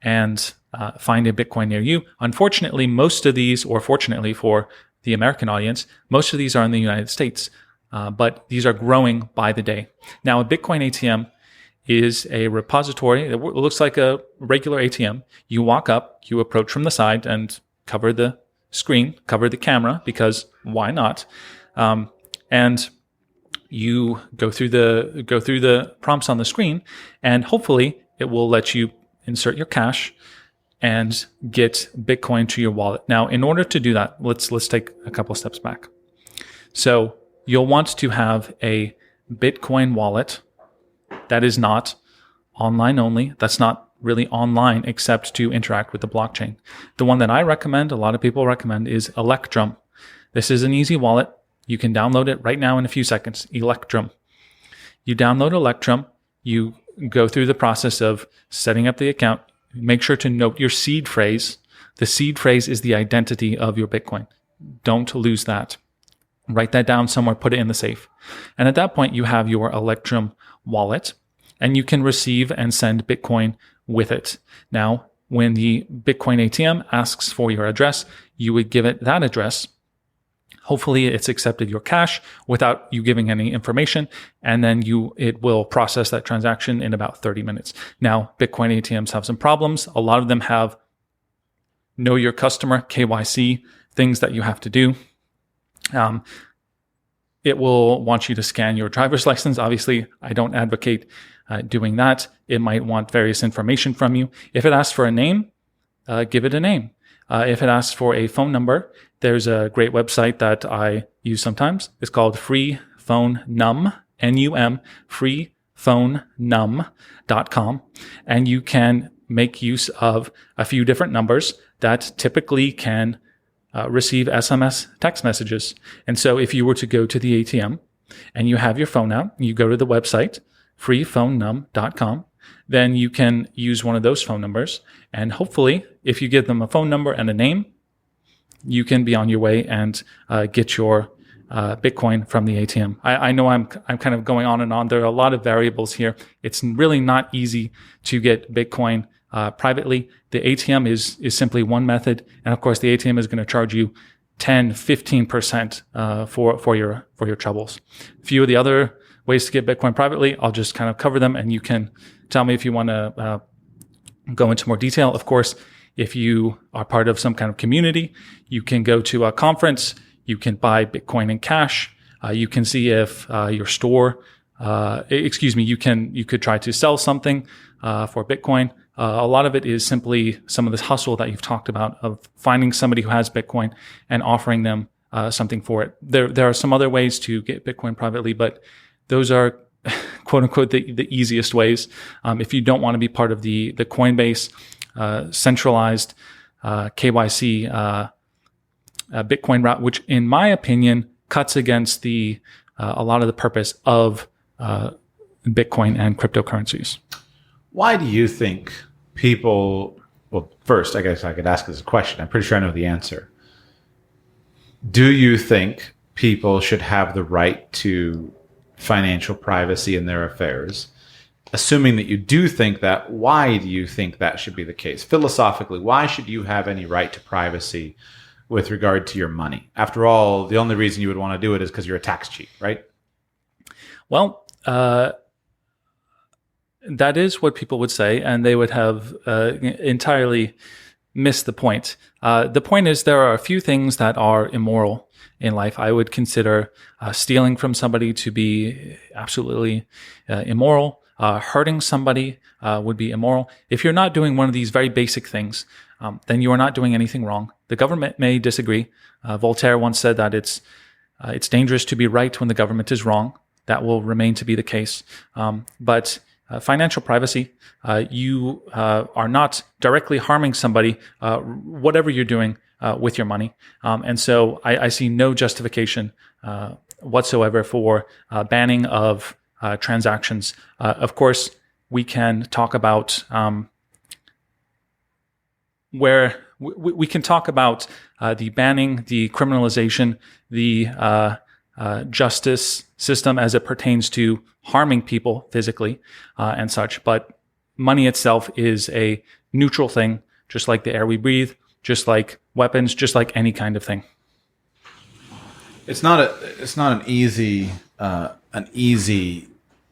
and find a Bitcoin near you. Unfortunately, most of these, or fortunately for the American audience, most of these are in the United States, but these are growing by the day. Now, a Bitcoin ATM is a repository. It looks like a regular ATM. You walk up, you approach from the side and cover the screen, cover the camera, because why not? And you go through the prompts on the screen, and hopefully it will let you insert your cash and get Bitcoin to your wallet. Now, in order to do that, let's take a couple steps back. So you'll want to have a Bitcoin wallet that is not online only. That's not really online except to interact with the blockchain. The one that I recommend, a lot of people recommend, is Electrum. This is an easy wallet. You can download it right now in a few seconds. Electrum. You download Electrum. You go through the process of setting up the account. Make sure to note your seed phrase. The seed phrase is the identity of your Bitcoin. Don't lose that. Write that down somewhere, put it in the safe. And at that point, you have your Electrum wallet, and you can receive and send Bitcoin with it. Now, when the Bitcoin ATM asks for your address, you would give it that address. Hopefully it's accepted your cash without you giving any information, and then it will process that transaction in about 30 minutes. Now, Bitcoin ATMs have some problems. A lot of them have know your customer, KYC, things that you have to do. It will want you to scan your driver's license. Obviously, I don't advocate doing that. It might want various information from you. If it asks for a name, give it a name. If it asks for a phone number, there's a great website that I use sometimes. It's called freephonenum, N-U-M, freephonenum.com. And you can make use of a few different numbers that typically can receive SMS text messages. And so if you were to go to the ATM and you have your phone out, you go to the website, freephonenum.com, then you can use one of those phone numbers. And hopefully, if you give them a phone number and a name, you can be on your way and get your Bitcoin from the ATM. I know I'm kind of going on and on. There are a lot of variables here. It's really not easy to get Bitcoin privately. The ATM is simply one method. And of course, the ATM is going to charge you 10, 15% for your troubles. A few of the other ways to get Bitcoin privately, I'll just kind of cover them, and you can tell me if you want to go into more detail. Of course, if you are part of some kind of community, you can go to a conference, you can buy Bitcoin in cash, you can see if your store, you could try to sell something for Bitcoin. A lot of it is simply some of this hustle that you've talked about of finding somebody who has Bitcoin and offering them something for it. There are some other ways to get Bitcoin privately, but those are quote unquote the easiest ways. If you don't want to be part of the Coinbase centralized KYC Bitcoin route, which in my opinion cuts against a lot of the purpose of Bitcoin and cryptocurrencies. Why do you think people, well, first, I guess I could ask this question. I'm pretty sure I know the answer. Do you think people should have the right to financial privacy in their affairs? Assuming that you do think that, why do you think that should be the case? Philosophically, why should you have any right to privacy with regard to your money? After all, the only reason you would want to do it is because you're a tax cheat, right? Well, that is what people would say, and they would have entirely missed the point. The point is there are a few things that are immoral in life. I would consider stealing from somebody to be absolutely immoral. Hurting somebody would be immoral. If you're not doing one of these very basic things, then you are not doing anything wrong. The government may disagree. Voltaire once said that it's dangerous to be right when the government is wrong. That will remain to be the case. But financial privacy, you are not directly harming somebody, whatever you're doing with your money. And so I see no justification whatsoever for banning of transactions. Of course, we can talk about we can talk about the banning, the criminalization, the justice system as it pertains to harming people physically and such. But money itself is a neutral thing, just like the air we breathe, just like weapons, just like any kind of thing. It's not an easy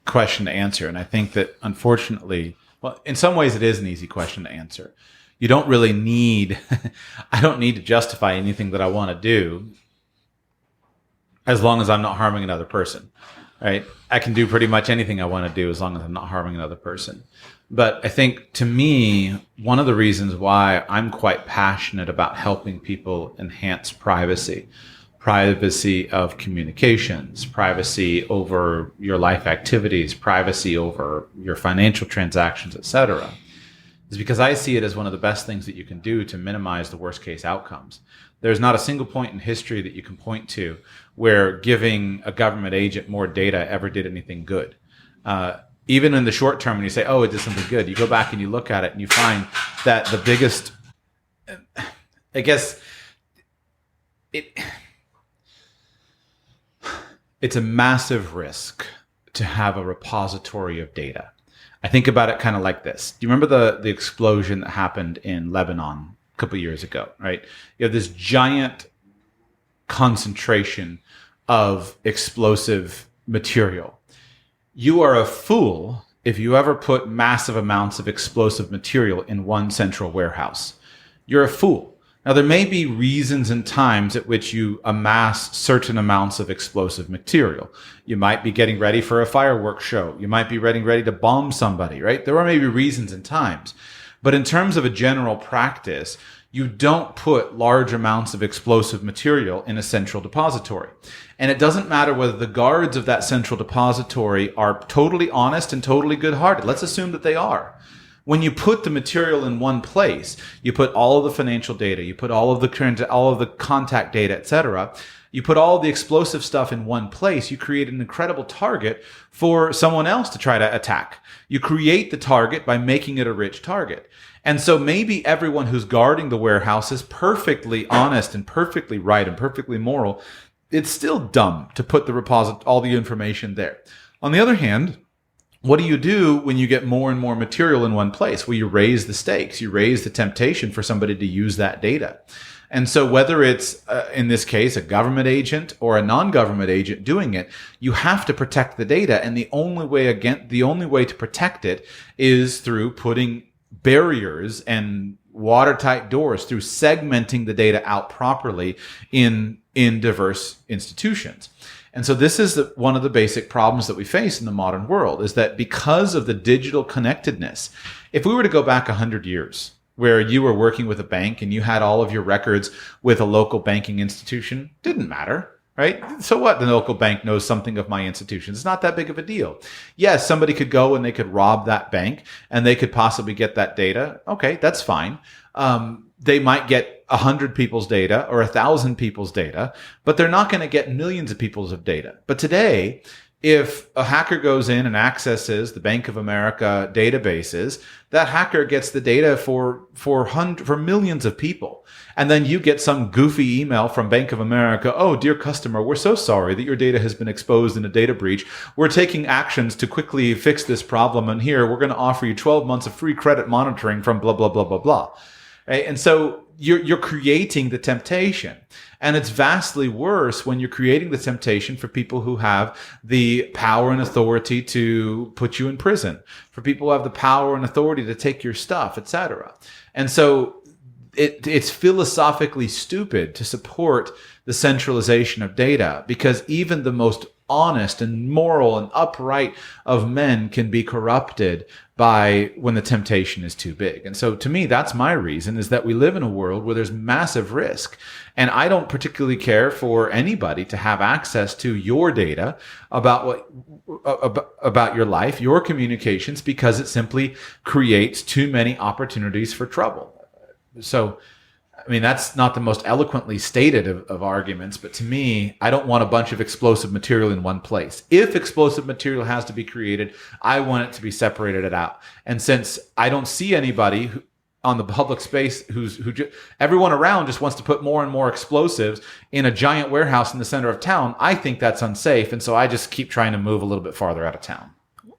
question to answer, and I think that unfortunately, well, in some ways it is an easy question to answer. You don't really need I don't need to justify anything that I want to do as long as I'm not harming another person, right? I can do pretty much anything I want to do as long as I'm not harming another person. But I think, to me, one of the reasons why I'm quite passionate about helping people enhance privacy of communications, privacy over your life activities, privacy over your financial transactions, etc., is because I see it as one of the best things that you can do to minimize the worst case outcomes. There's not a single point in history that you can point to where giving a government agent more data ever did anything good. Even in the short term, when you say, oh, it did something good, you go back and you look at it and you find that the biggest, I guess, it's a massive risk to have a repository of data. I think about it kind of like this. Do you remember the explosion that happened in Lebanon a couple of years ago, right? You have this giant concentration of explosive material. You are a fool if you ever put massive amounts of explosive material in one central warehouse. You're a fool. Now, there may be reasons and times at which you amass certain amounts of explosive material. You might be getting ready for a fireworks show. You might be getting ready to bomb somebody, right? There are maybe reasons and times. But in terms of a general practice, you don't put large amounts of explosive material in a central depository. And it doesn't matter whether the guards of that central depository are totally honest and totally good-hearted. Let's assume that they are. When you put the material in one place, you put all of the financial data, you put all of the contact data, etc. You put all the explosive stuff in one place, you create an incredible target for someone else to try to attack. You create the target by making it a rich target. And so maybe everyone who's guarding the warehouse is perfectly honest and perfectly right and perfectly moral. It's still dumb to put all the information there. On the other hand, what do you do when you get more and more material in one place? Well, you raise the stakes. You raise the temptation for somebody to use that data. And so whether it's, in this case, a government agent or a non-government agent doing it, you have to protect the data. And the only way to protect it is through putting barriers and watertight doors, through segmenting the data out properly in diverse institutions. And so this is one of the basic problems that we face in the modern world, is that because of the digital connectedness, if we were to go back 100 years, where you were working with a bank and you had all of your records with a local banking institution, didn't matter, right? So what? The local bank knows something of my institution. It's not that big of a deal. Yes, somebody could go and they could rob that bank and they could possibly get that data. Okay, that's fine. They might get 100 people's data or 1,000 people's data, but they're not going to get millions of people's of data. But today, if a hacker goes in and accesses the Bank of America databases, that hacker gets the data for millions of people. And then you get some goofy email from Bank of America. Oh, dear customer, we're so sorry that your data has been exposed in a data breach. We're taking actions to quickly fix this problem. And here, we're going to offer you 12 months of free credit monitoring from blah, blah, blah, blah, blah. Right? And so you're creating the temptation. And it's vastly worse when you're creating the temptation for people who have the power and authority to put you in prison, for people who have the power and authority to take your stuff, etc. And so it's philosophically stupid to support the centralization of data, because even the most honest and moral and upright of men can be corrupted by when the temptation is too big. And so to me, that's my reason, is that we live in a world where there's massive risk. And I don't particularly care for anybody to have access to your data about your life, your communications, because it simply creates too many opportunities for trouble. So, I mean, that's not the most eloquently stated of arguments, but to me, I don't want a bunch of explosive material in one place. If explosive material has to be created, I want it to be separated out. And since I don't see anybody on the public space everyone around just wants to put more and more explosives in a giant warehouse in the center of town, I think that's unsafe. And so I just keep trying to move a little bit farther out of town.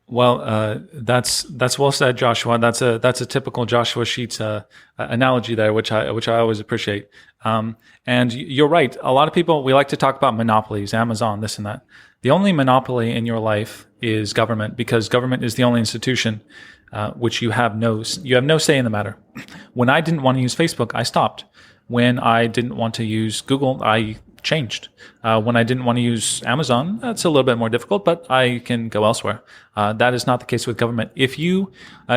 Well, that's well said, Joshua. That's a typical Joshua Sheets analogy there, which I always appreciate. And you're right. A lot of people, we like to talk about monopolies, Amazon, this and that. The only monopoly in your life is government, because government is the only institution which you have no say in the matter. When I didn't want to use Facebook, I stopped. When I didn't want to use Google, I changed. When I didn't want to use Amazon, that's a little bit more difficult, but I can go elsewhere. That is not the case with government. If you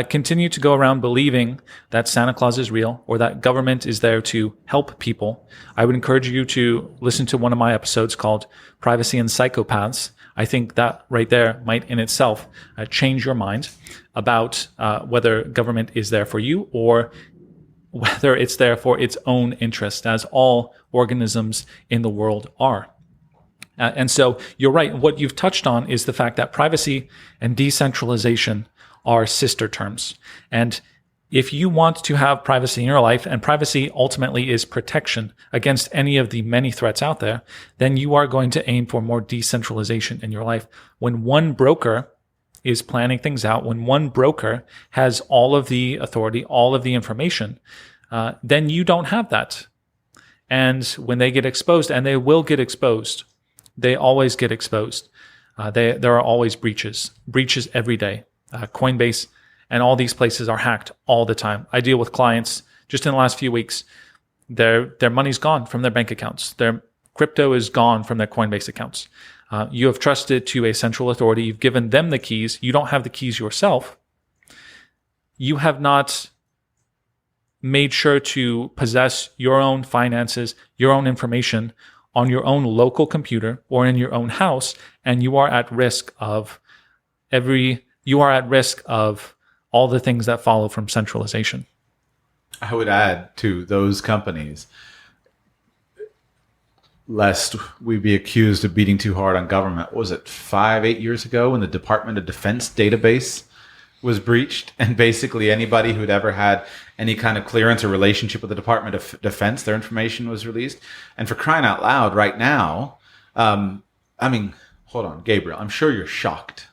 continue to go around believing that Santa Claus is real or that government is there to help people, I would encourage you to listen to one of my episodes called Privacy and Psychopaths. I think that right there might in itself change your mind about whether government is there for you or whether it's there for its own interest, as all organisms in the world are. And so you're right. What you've touched on is the fact that privacy and decentralization are sister terms. And if you want to have privacy in your life, and privacy ultimately is protection against any of the many threats out there, then you are going to aim for more decentralization in your life. When one broker is planning things out, when one broker has all of the authority, all of the information, then you don't have that. And when they get exposed, and they will get exposed, they always get exposed. There are always breaches every day. Coinbase and all these places are hacked all the time. I deal with clients just in the last few weeks. Their money's gone from their bank accounts. Their crypto is gone from their Coinbase accounts. You have trusted to a central authority. You've given them the keys. You don't have the keys yourself. You have not made sure to possess your own finances, your own information on your own local computer or in your own house, and you are at risk of all the things that follow from centralization. I would add to those companies, lest we be accused of beating too hard on government. What was it 5-8 years ago when the Department of Defense database was breached, and basically anybody who'd ever had any kind of clearance or relationship with the Department of Defense, their information was released. And for crying out loud, right now, hold on, Gabriel, I'm sure you're shocked.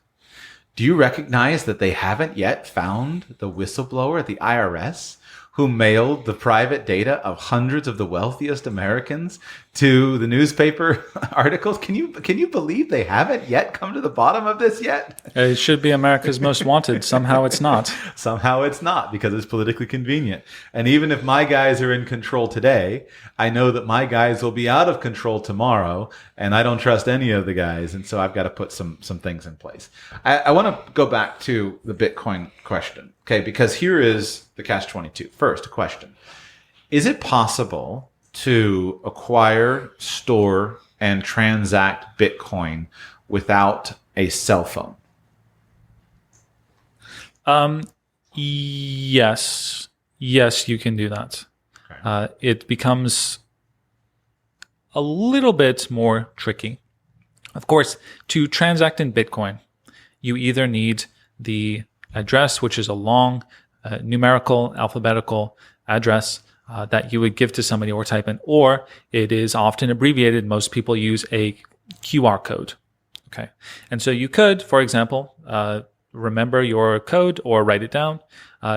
Do you recognize that they haven't yet found the whistleblower at the IRS who mailed the private data of hundreds of the wealthiest Americans to the newspaper articles? Can you believe they haven't yet come to the bottom of this yet? It should be America's Most Wanted. Somehow it's not. Somehow it's not, because it's politically convenient. And even if my guys are in control today, I know that my guys will be out of control tomorrow, and I don't trust any of the guys. And so I've got to put some things in place. I want to go back to the Bitcoin question, okay? Because here is the catch-22. First, a question. Is it possible to acquire, store, and transact Bitcoin without a cell phone? Yes, you can do that. Okay. It becomes a little bit more tricky. Of course, to transact in Bitcoin, you either need the address, which is a long numerical, alphabetical address that you would give to somebody or type in, or it is often abbreviated. Most people use a QR code. Okay. And so you could, for example, remember your code or write it down,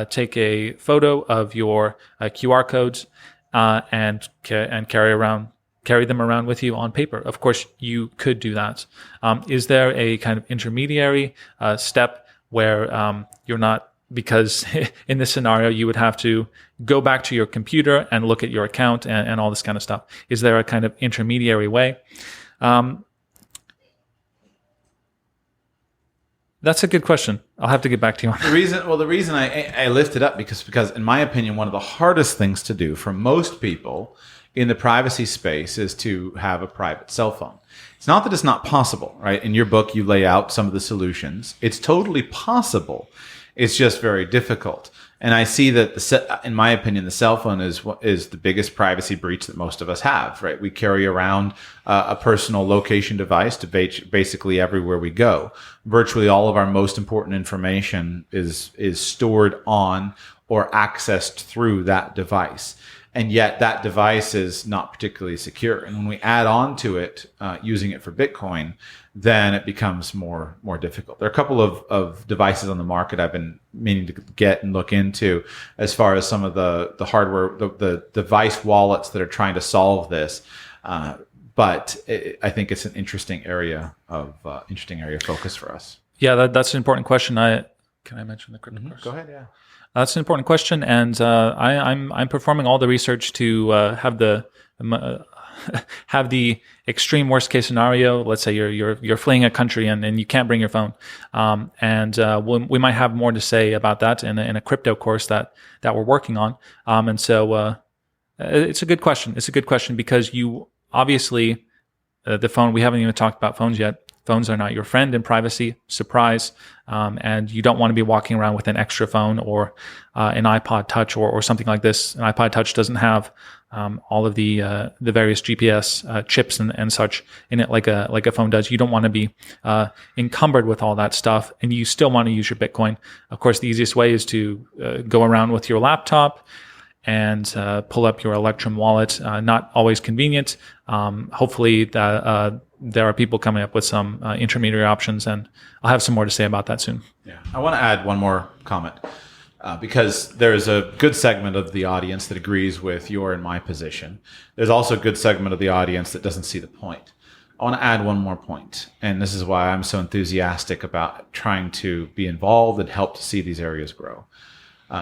take a photo of your QR codes, and carry them around with you on paper. Of course, you could do that. Is there a kind of intermediary step where you're not, because in this scenario, you would have to go back to your computer and look at your account and all this kind of stuff. Is there a kind of intermediary way? That's a good question. I'll have to get back to you on that. The reason I lift it up because in my opinion, one of the hardest things to do for most people in the privacy space is to have a private cell phone. It's not that it's not possible, right? In your book, you lay out some of the solutions. It's totally possible. It's just very difficult. And I see that, in my opinion, the cell phone is the biggest privacy breach that most of us have, right? We carry around a personal location device to basically everywhere we go. Virtually all of our most important information is stored on or accessed through that device. And yet that device is not particularly secure. And when we add on to it, using it for Bitcoin, then it becomes more difficult. There are a couple of devices on the market I've been meaning to get and look into as far as some of the hardware, the device wallets that are trying to solve this. But I think it's an interesting area of focus for us. Yeah, that's an important question. Can I mention the crypto course? Go ahead, yeah. That's an important question, and I'm performing all the research to have the extreme worst case scenario. Let's say you're fleeing a country and you can't bring your phone, and we might have more to say about that in a crypto course that we're working on. And so it's a good question. It's a good question because you obviously the phone. We haven't even talked about phones yet. Phones are not your friend in privacy. Surprise. And you don't want to be walking around with an extra phone or an iPod Touch or something like this. An iPod Touch doesn't have all of the various GPS chips and such in it like a phone does. You don't want to be encumbered with all that stuff, and you still want to use your Bitcoin. Of course, the easiest way is to go around with your laptop and pull up your Electrum wallet. Not always convenient. Hopefully there are people coming up with some intermediary options, and I'll have some more to say about that soon. Yeah, I want to add one more comment because there's a good segment of the audience that agrees with your and my position. There's also a good segment of the audience that doesn't see the point. I want to add one more point, and this is why I'm so enthusiastic about trying to be involved and help to see these areas grow.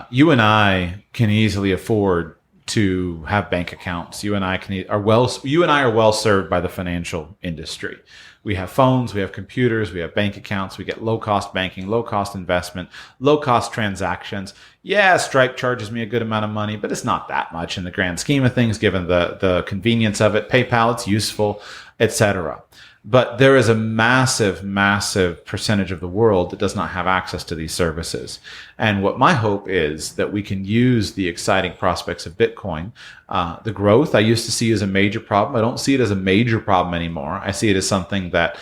You and I can easily afford to have bank accounts. You and I are well served by the financial industry. We have phones, we have computers, we have bank accounts, we get low cost banking, low cost investment, low cost transactions. Yeah, Stripe charges me a good amount of money, but it's not that much in the grand scheme of things, given the convenience of it. PayPal, it's useful, etc. But there is a massive, massive percentage of the world that does not have access to these services. And what my hope is that we can use the exciting prospects of Bitcoin. The growth I used to see as a major problem. I don't see it as a major problem anymore. I see it as something that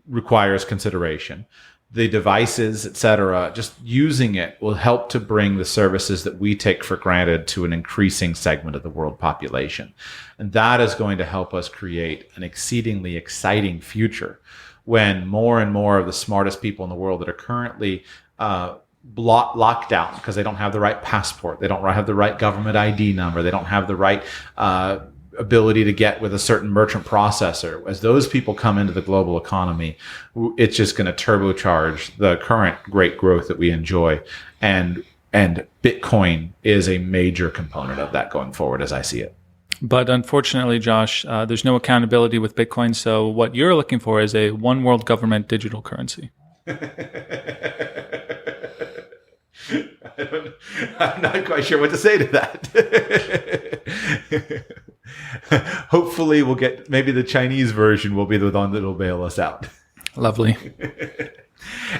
requires consideration. The devices, etc., just using it will help to bring the services that we take for granted to an increasing segment of the world population. And that is going to help us create an exceedingly exciting future when more and more of the smartest people in the world that are currently locked down because they don't have the right passport, they don't have the right government ID number, they don't have the right ability to get with a certain merchant processor. As those people come into the global economy, it's just going to turbocharge the current great growth that we enjoy. And Bitcoin is a major component of that going forward as I see it. But unfortunately, Josh, there's no accountability with Bitcoin. So what you're looking for is a one world government digital currency. I'm not quite sure what to say to that. Hopefully we'll get, maybe the Chinese version will be the one that will bail us out. Lovely.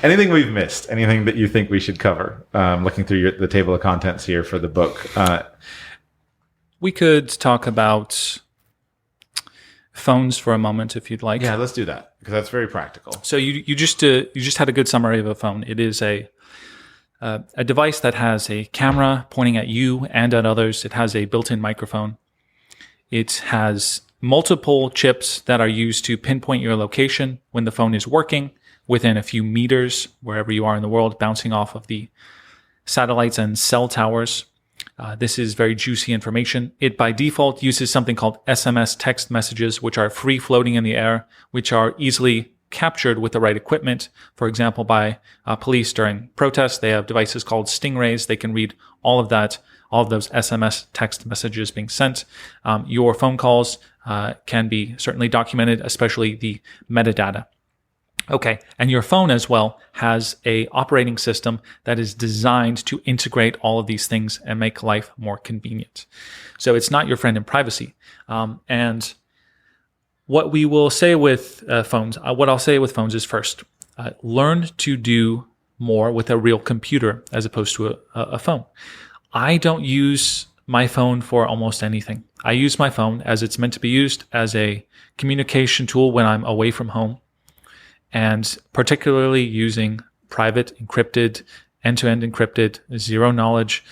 Anything we've missed? Anything that you think we should cover? Looking through the table of contents here for the book. We could talk about phones for a moment if you'd like. Yeah, let's do that because that's very practical. So you just had a good summary of a phone. It is a device that has a camera pointing at you and at others. It has a built-in microphone. It has multiple chips that are used to pinpoint your location when the phone is working within a few meters, wherever you are in the world, bouncing off of the satellites and cell towers. This is very juicy information. It by default uses something called SMS text messages, which are free floating in the air, which are easily captured with the right equipment. For example, by police during protests, they have devices called stingrays. They can read all of that, all of those SMS text messages being sent. Your phone calls can be certainly documented, especially the metadata. Okay, and your phone as well has a operating system that is designed to integrate all of these things and make life more convenient. So it's not your friend in privacy. And what we will say with phones, what I'll say with phones is first, learn to do more with a real computer as opposed to a phone. I don't use my phone for almost anything. I use my phone as it's meant to be used as a communication tool when I'm away from home, and particularly using private, encrypted, end-to-end encrypted, zero knowledge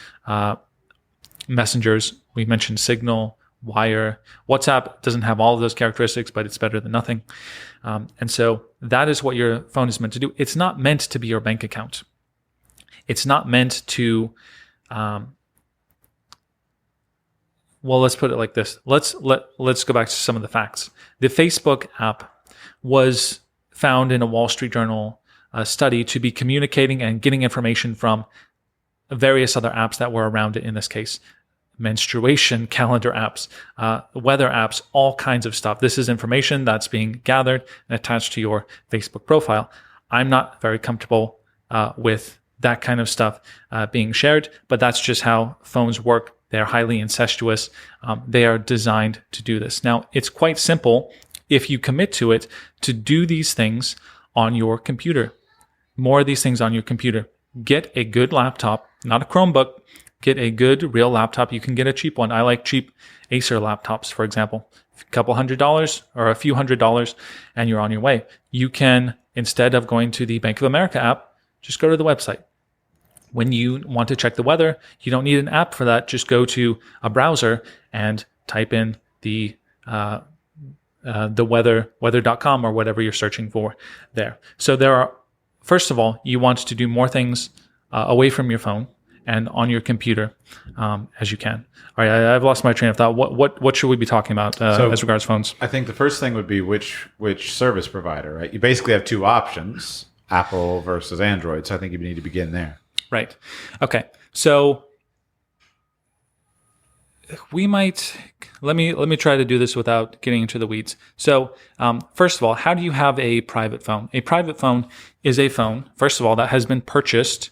messengers. We mentioned Signal, Wire. WhatsApp doesn't have all of those characteristics, but it's better than nothing. And so that is what your phone is meant to do. It's not meant to be your bank account. It's not meant to, well, let's put it like this. Let's go back to some of the facts. The Facebook app was found in a Wall Street Journal study to be communicating and getting information from various other apps that were around it, in this case, menstruation calendar apps, weather apps, all kinds of stuff. This is information that's being gathered and attached to your Facebook profile. I'm not very comfortable with that kind of stuff being shared, but that's just how phones work. They're highly incestuous. They are designed to do this. Now, it's quite simple if you commit to it to do these things on your computer. More of these things on your computer. Get a good laptop, not a Chromebook. Get a good real laptop. You can get a cheap one. I like cheap Acer laptops, for example. A couple $100 or a few $100 and you're on your way. You can, instead of going to the Bank of America app, just go to the website. When you want to check the weather, you don't need an app for that. Just go to a browser and type in the weather.com or whatever you're searching for there. So there are, first of all, you want to do more things away from your phone and on your computer as you can. All right, I've lost my train of thought. What should we be talking about as regards phones? I think the first thing would be which service provider, right? You basically have two options, Apple versus Android. So I think you need to begin there. Right. Okay. So we might let me try to do this without getting into the weeds. So, first of all, how do you have a private phone? A private phone is a phone, first of all, that has been purchased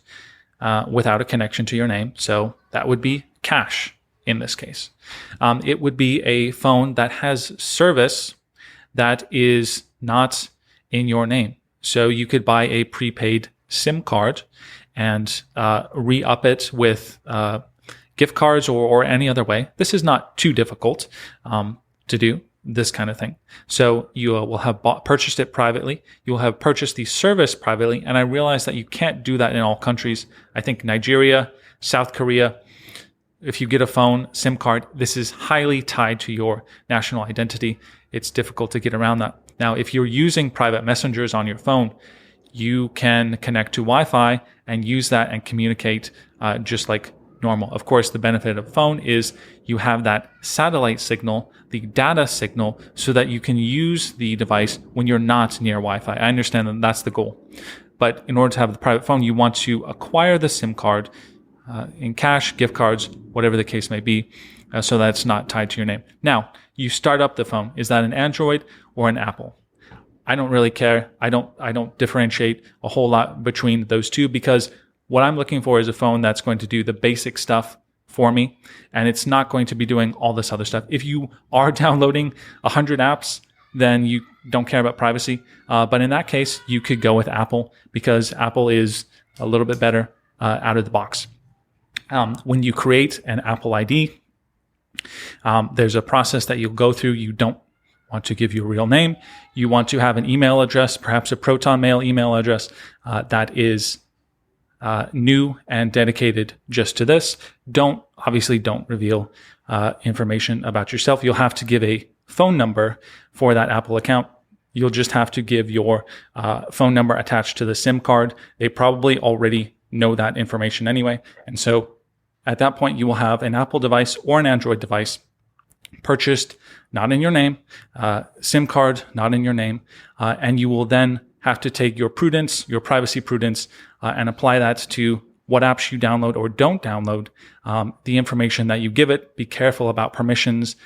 without a connection to your name. So that would be cash in this case. It would be a phone that has service that is not in your name. So you could buy a prepaid SIM card and re-up it with gift cards or any other way. This is not too difficult to do, this kind of thing. So you will have purchased it privately. You will have purchased the service privately. And I realize that you can't do that in all countries. I think Nigeria, South Korea, if you get a phone, SIM card, this is highly tied to your national identity. It's difficult to get around that. Now, if you're using private messengers on your phone, you can connect to Wi-Fi and use that and communicate just like normal. Of course, the benefit of a phone is you have that satellite signal, the data signal, so that you can use the device when you're not near Wi-Fi. I understand that that's the goal. But in order to have the private phone, you want to acquire the SIM card in cash, gift cards, whatever the case may be, so that it's not tied to your name. Now, you start up the phone. Is that an Android or an Apple? I don't really care. I don't differentiate a whole lot between those two, because what I'm looking for is a phone that's going to do the basic stuff for me, and it's not going to be doing all this other stuff. If you are downloading 100 apps, then you don't care about privacy. But in that case, you could go with Apple, because Apple is a little bit better out of the box. When you create an Apple ID, there's a process that you'll go through. You don't want to give your real name. You want to have an email address, perhaps a Proton Mail email address that is new and dedicated just to this. Don't reveal information about yourself. You'll have to give a phone number for that Apple account. You'll just have to give your phone number attached to the SIM card. They probably already know that information anyway. And so at that point, you will have an Apple device or an Android device purchased not in your name, SIM card not in your name, and you will then have to take your prudence, your privacy prudence, and apply that to what apps you download or don't download, the information that you give it. Be careful about permissions,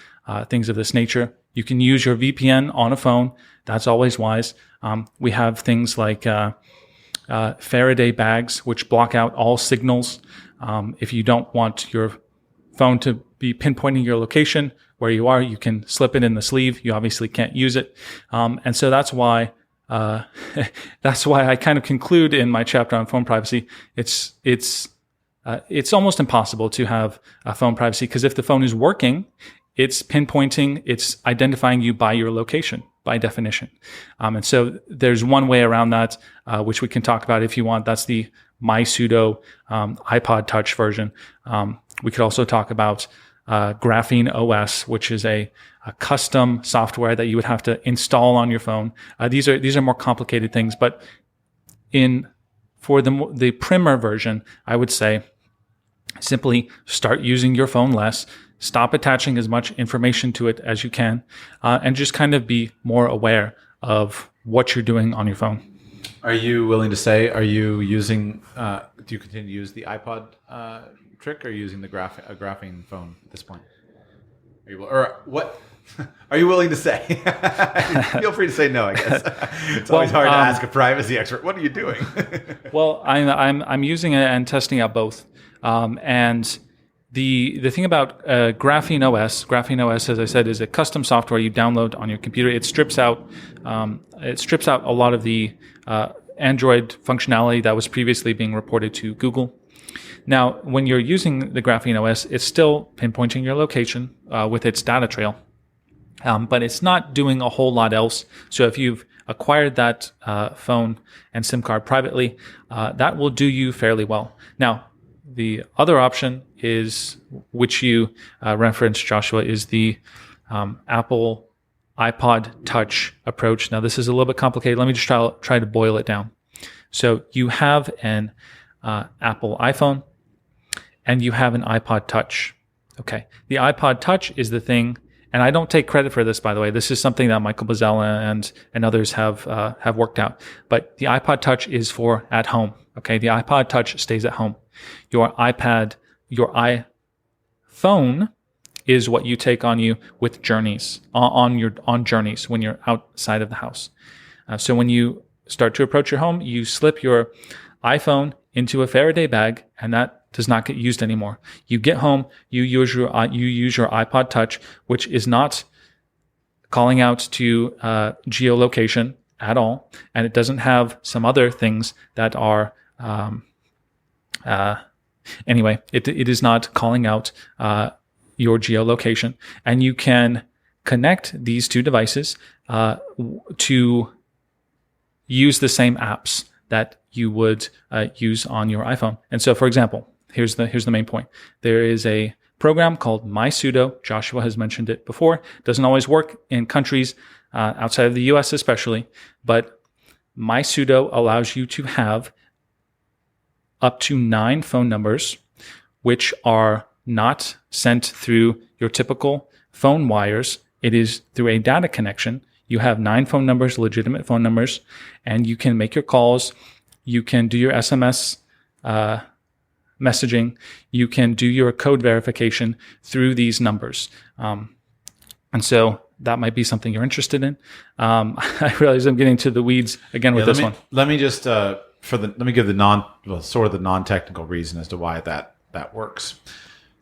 things of this nature. You can use your VPN on a phone. That's always wise. We have things like Faraday bags, which block out all signals. If you don't want your phone to be pinpointing your location where you are, you can slip it in the sleeve. You obviously can't use it. And so that's why I kind of conclude in my chapter on phone privacy. It's almost impossible to have a phone privacy, because if the phone is working, it's pinpointing, it's identifying you by your location by definition. And so there's one way around that, which we can talk about if you want. That's the MySudo iPod Touch version. We could also talk about Graphene OS, which is a custom software that you would have to install on your phone. These are more complicated things, but for the primer version, I would say simply start using your phone less, stop attaching as much information to it as you can, and just kind of be more aware of what you're doing on your phone. Are you willing to say, are you using, do you continue to use the iPod trick, or are you using the graphene phone at this point? Or what? Are you willing to say? Feel free to say no, I guess. It's always hard to ask a privacy expert, what are you doing? Well, I'm using it and testing out both. And the thing about Graphene OS, as I said, is a custom software you download on your computer. It strips out a lot of the Android functionality that was previously being reported to Google. Now, when you're using the Graphene OS, it's still pinpointing your location with its data trail, but it's not doing a whole lot else. So if you've acquired that phone and SIM card privately, that will do you fairly well. Now, the other option is, which you referenced, Joshua, is the Apple iPod Touch approach. Now, this is a little bit complicated. Let me just try to boil it down. So you have an Apple iPhone and you have an iPod Touch. Okay. The iPod Touch is the thing, and I don't take credit for this, by the way. This is something that Michael Bozzella and others have worked out. But the iPod Touch is for at home. Okay. The iPod Touch stays at home. Your iPhone is what you take on you with journeys, on journeys when you're outside of the house. So when you start to approach your home, you slip your iPhone into a Faraday bag, and that does not get used anymore. You get home, you use your iPod Touch, which is not calling out to geolocation at all, and it doesn't have some other things that are anyway. It is not calling out your geolocation, and you can connect these two devices to use the same apps that you would use on your iPhone. And so, for example, here's the main point. There is a program called MySudo. Joshua has mentioned it before. It doesn't always work in countries outside of the US especially, but MySudo allows you to have up to 9 phone numbers, which are not sent through your typical phone wires. It is through a data connection. You have 9 phone numbers, legitimate phone numbers, and you can make your calls. You can do your SMS messaging. You can do your code verification through these numbers. And so that might be something you're interested in. I realize I'm getting to the weeds again with this one. Let me just let me give the non-technical reason as to why that works.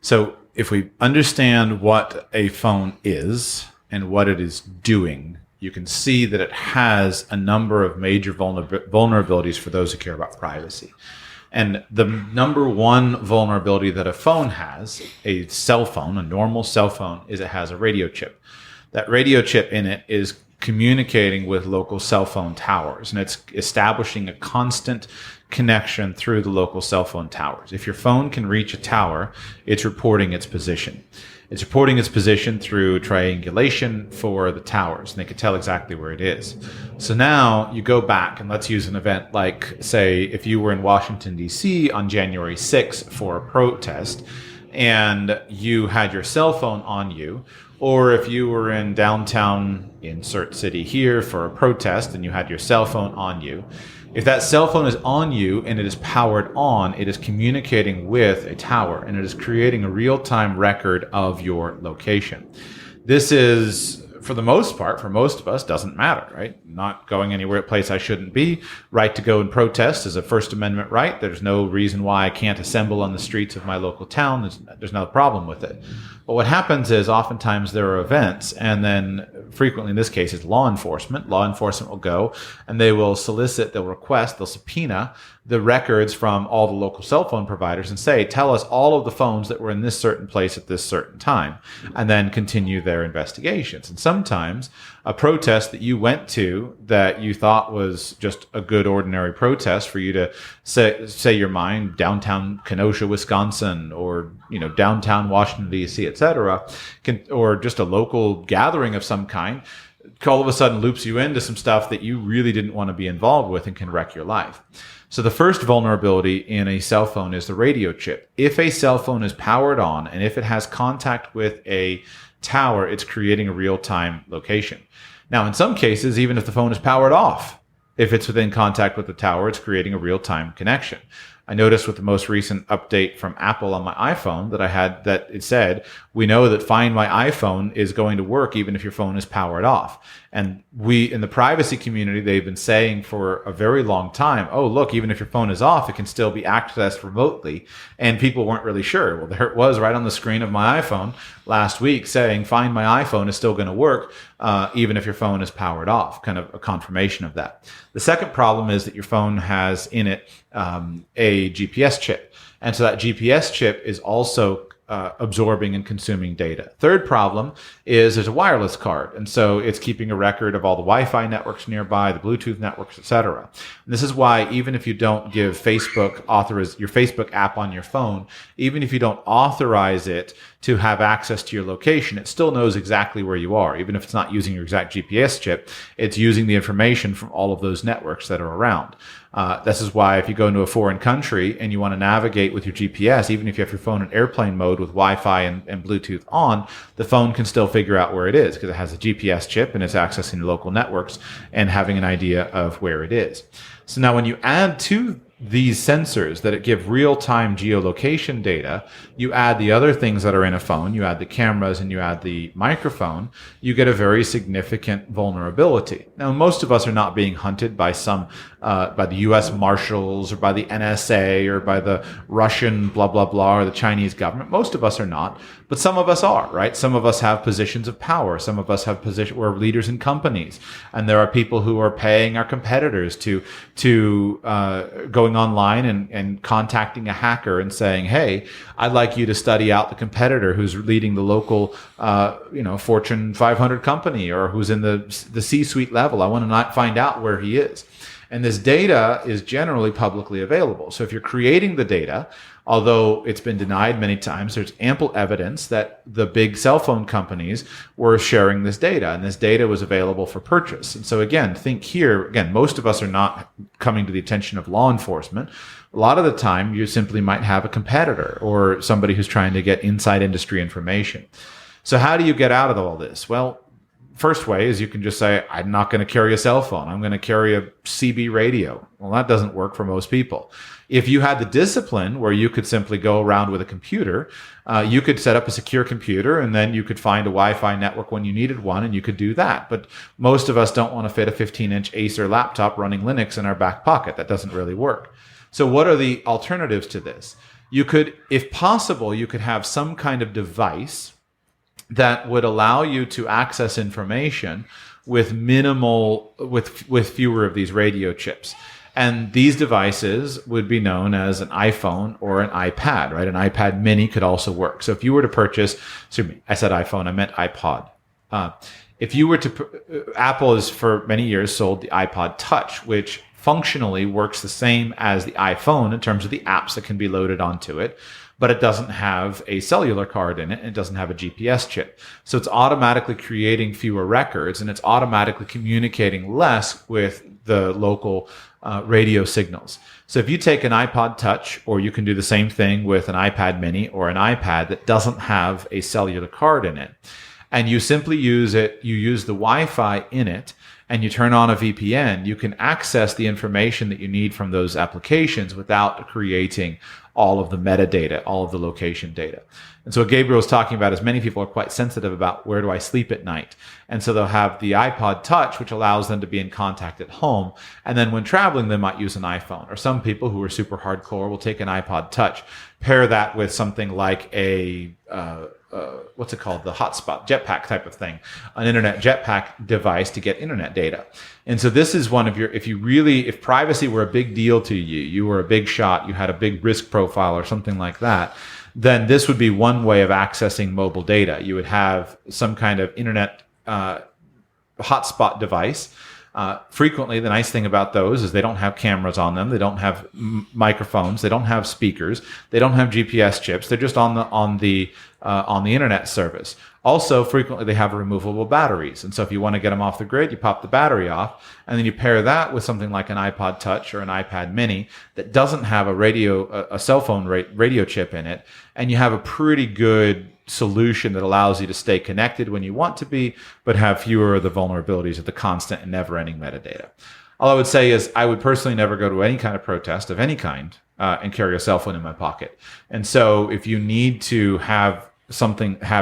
So if we understand what a phone is and what it is doing, you can see that it has a number of major vulnerabilities for those who care about privacy. And the number one vulnerability that a phone has, a cell phone, a normal cell phone, is it has a radio chip. That radio chip in it is communicating with local cell phone towers, and it's establishing a constant connection through the local cell phone towers. If your phone can reach a tower, it's reporting its position. It's reporting its position through triangulation for the towers, and they can tell exactly where it is. So now you go back, and let's use an event like, say, if you were in Washington, D.C. on January 6th for a protest, and you had your cell phone on you, or if you were in downtown, insert city here, for a protest, and you had your cell phone on you. If that cell phone is on you and it is powered on, it is communicating with a tower, and it is creating a real-time record of your location. This is, for the most part, for most of us, doesn't matter, right? Not going anywhere at a place I shouldn't be. Right to go and protest is a First Amendment right. There's no reason why I can't assemble on the streets of my local town. There's no problem with it. But what happens is oftentimes there are events, and then frequently in this case it's law enforcement. Law enforcement will go and they will solicit, they'll request, they'll subpoena the records from all the local cell phone providers and say, tell us all of the phones that were in this certain place at this certain time, and then continue their investigations. And sometimes a protest that you went to that you thought was just a good ordinary protest for you to say your mind, downtown Kenosha, Wisconsin, or downtown Washington, D.C., etc., or just a local gathering of some kind, all of a sudden loops you into some stuff that you really didn't want to be involved with and can wreck your life. So the first vulnerability in a cell phone is the radio chip. If a cell phone is powered on and if it has contact with a tower, it's creating a real-time location. Now, in some cases, even if the phone is powered off, if it's within contact with the tower, it's creating a real-time connection. I noticed with the most recent update from Apple on my iPhone that I had, that it said, we know that Find My iPhone is going to work even if your phone is powered off. And we, in the privacy community, they've been saying for a very long time, oh, look, even if your phone is off, it can still be accessed remotely. And people weren't really sure. Well, there it was right on the screen of my iPhone last week saying, Find My iPhone is still going to work, even if your phone is powered off, kind of a confirmation of that. The second problem is that your phone has in it a GPS chip. And so that GPS chip is also absorbing and consuming data. Third problem is there's a wireless card. And so it's keeping a record of all the Wi-Fi networks nearby, the Bluetooth networks, etc. And this is why even if you don't give Facebook your Facebook app on your phone, even if you don't authorize it to have access to your location, it still knows exactly where you are. Even if it's not using your exact GPS chip, it's using the information from all of those networks that are around. This is why if you go into a foreign country and you want to navigate with your GPS, even if you have your phone in airplane mode with Wi-Fi and Bluetooth on, the phone can still figure out where it is because it has a GPS chip and it's accessing the local networks and having an idea of where it is. So now when you add to these sensors that give real-time geolocation data, you add the other things that are in a phone, you add the cameras and you add the microphone, you get a very significant vulnerability. Now, most of us are not being hunted by by the U.S. Marshals or by the NSA or by the Russian blah, blah, blah, or the Chinese government. Most of us are not, but some of us are, right? Some of us have positions of power. Some of us have we're leaders in companies. And there are people who are paying our competitors to going online and contacting a hacker and saying, hey, I'd like you to study out the competitor who's leading the local, Fortune 500 company, or who's in the C-suite level. I want to find out where he is. And this data is generally publicly available. So if you're creating the data, although it's been denied many times, there's ample evidence that the big cell phone companies were sharing this data, and this data was available for purchase. And so again, most of us are not coming to the attention of law enforcement. A lot of the time, you simply might have a competitor or somebody who's trying to get inside industry information. So how do you get out of all this? Well, first way is you can just say, I'm not going to carry a cell phone. I'm going to carry a CB radio. Well, that doesn't work for most people. If you had the discipline where you could simply go around with a computer, you could set up a secure computer and then you could find a Wi-Fi network when you needed one, and you could do that. But most of us don't want to fit a 15-inch Acer laptop running Linux in our back pocket. That doesn't really work. So what are the alternatives to this? You could, if possible, you could have some kind of device that would allow you to access information with fewer of these radio chips. And these devices would be known as an iPhone or an iPad, right? An iPad mini could also work. So if you were to purchase, I said iPhone, I meant iPod. If you were to, Apple has for many years sold the iPod Touch, which functionally works the same as the iPhone in terms of the apps that can be loaded onto it, but it doesn't have a cellular card in it, and it doesn't have a GPS chip. So it's automatically creating fewer records, and it's automatically communicating less with the local radio signals. So if you take an iPod Touch, or you can do the same thing with an iPad mini or an iPad that doesn't have a cellular card in it, and you simply use the Wi-Fi in it, and you turn on a VPN, you can access the information that you need from those applications without creating all of the metadata, all of the location data. And so what Gabriel was talking about is many people are quite sensitive about where do I sleep at night. And so they'll have the iPod Touch, which allows them to be in contact at home. And then when traveling, they might use an iPhone. Or some people who are super hardcore will take an iPod Touch, pair that with something like a, what's it called? The hotspot, jetpack type of thing, an internet jetpack device to get internet data. And so this is one of your, if privacy were a big deal to you, you were a big shot, you had a big risk profile or something like that, then this would be one way of accessing mobile data. You would have some kind of internet hotspot device. Frequently, the nice thing about those is they don't have cameras on them. They don't have microphones. They don't have speakers. They don't have GPS chips. They're just on the internet service. Also, frequently they have removable batteries. And so if you want to get them off the grid, you pop the battery off, and then you pair that with something like an iPod Touch or an iPad mini that doesn't have a cell phone radio chip in it, and you have a pretty good solution that allows you to stay connected when you want to be, but have fewer of the vulnerabilities of the constant and never-ending metadata. All I would say is I would personally never go to any kind of protest of any kind and carry a cell phone in my pocket. And so if you need to have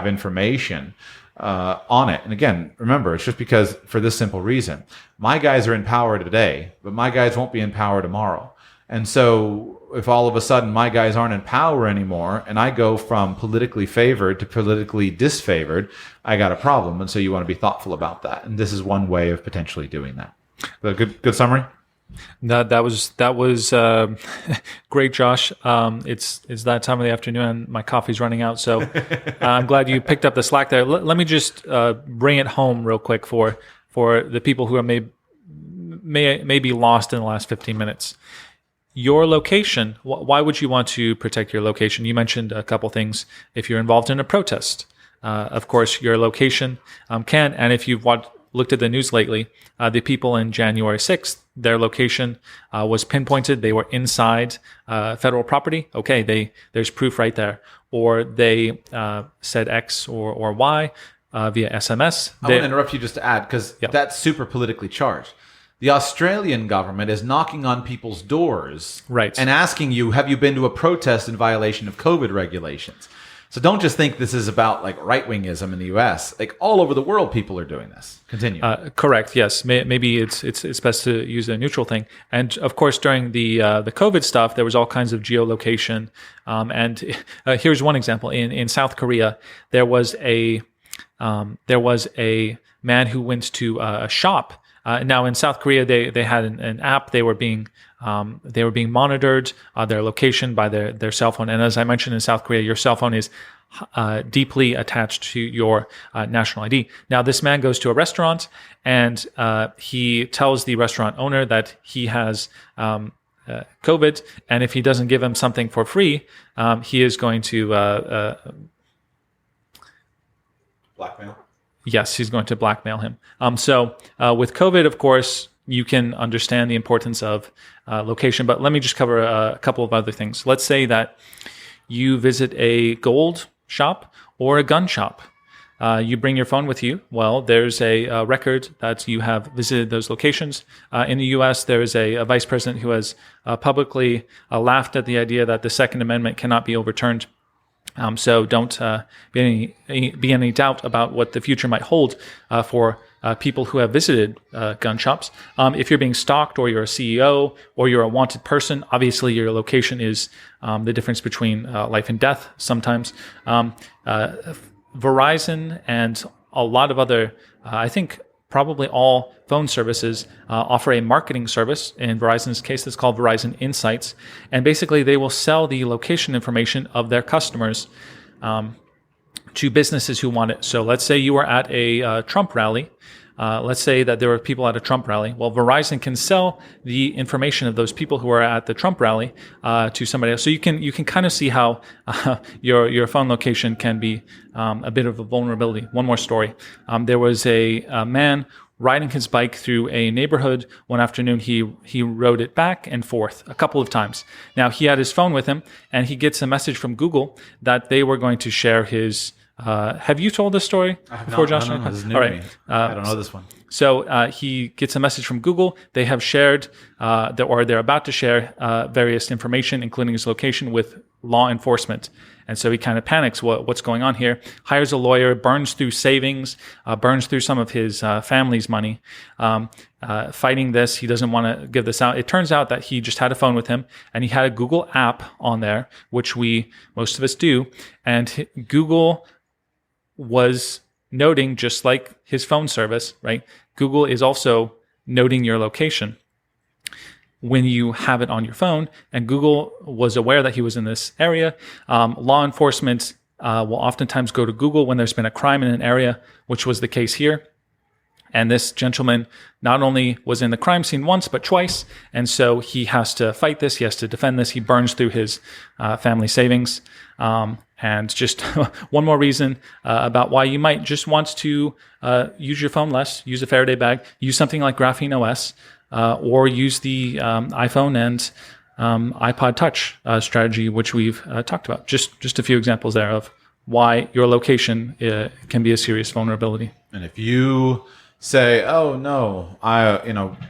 information on it, and again, remember, it's just because for this simple reason, my guys are in power today, but my guys won't be in power tomorrow. And so if all of a sudden my guys aren't in power anymore and I go from politically favored to politically disfavored, I got a problem. And so you want to be thoughtful about that. And this is one way of potentially doing that. But good summary? That was great, Josh. It's that time of the afternoon and my coffee's running out. So I'm glad you picked up the slack there. Let me just bring it home real quick for the people who are may be lost in the last 15 minutes. Your location, why would you want to protect your location? You mentioned a couple things. If you're involved in a protest, of course, your location can, and if you've looked at the news lately, the people in January 6th, their location was pinpointed. They were inside federal property. Okay, there's proof right there. Or they said X or Y via SMS. I want to interrupt you just to add, because that's super politically charged. The Australian government is knocking on people's doors Right. and asking you, have you been to a protest in violation of COVID regulations? So don't just think this is about like right-wingism in the U.S. Like all over the world, people are doing this. Continue. Correct. Yes. Maybe it's best to use a neutral thing. And of course, during the COVID stuff, there was all kinds of geolocation. And here's one example: in South Korea, there was a man who went to a shop. Now in South Korea, they had an app. They were being monitored, their location by their cell phone. And as I mentioned, in South Korea, your cell phone is deeply attached to your national ID. Now, this man goes to a restaurant and he tells the restaurant owner that he has COVID, and if he doesn't give him something for free, he is going to Blackmail. Yes, he's going to blackmail him. So with COVID, of course, you can understand the importance of location. But let me just cover a couple of other things. Let's say that you visit a gold shop or a gun shop. You bring your phone with you. Well, there's a record that you have visited those locations. In the U.S., there is a vice president who has publicly laughed at the idea that the Second Amendment cannot be overturned. So don't be any doubt about what the future might hold for people who have visited gun shops. If you're being stalked, or you're a CEO, or you're a wanted person, obviously your location is the difference between life and death sometimes. Verizon and a lot of other, I think probably all phone services offer a marketing service. In Verizon's case, it's called Verizon Insights. And basically, they will sell the location information of their customers to businesses who want it. So let's say you were at a Trump rally. Let's say that there were people at a Trump rally. Well, Verizon can sell the information of those people who are at the Trump rally to somebody else. So you can kind of see how your phone location can be a bit of a vulnerability. One more story. There was a man riding his bike through a neighborhood one afternoon. He rode it back and forth a couple of times. Now, he had his phone with him, and he gets a message from Google that they were going to share his. Have you told this story before, Josh? No, this is new All to right. me. I don't know this one. So he gets a message from Google. They have shared, or they're about to share various information, including his location, with law enforcement. And so he kind of panics. What's going on here? Hires a lawyer, burns through savings, burns through some of his family's money, fighting this. He doesn't want to give this out. It turns out that he just had a phone with him, and he had a Google app on there, which most of us do. And Google was noting, just like his phone service, right? Google is also noting your location when you have it on your phone. And Google was aware that he was in this area. Law enforcement will oftentimes go to Google when there's been a crime in an area, which was the case here. And this gentleman not only was in the crime scene once, but twice. And so he has to fight this. He has to defend this. He burns through his family savings. And just one more reason about why you might just want to use your phone less, use a Faraday bag, use something like Graphene OS, or use the iPhone and iPod Touch strategy, which we've talked about. Just a few examples there of why your location can be a serious vulnerability. And if you say, "Oh no,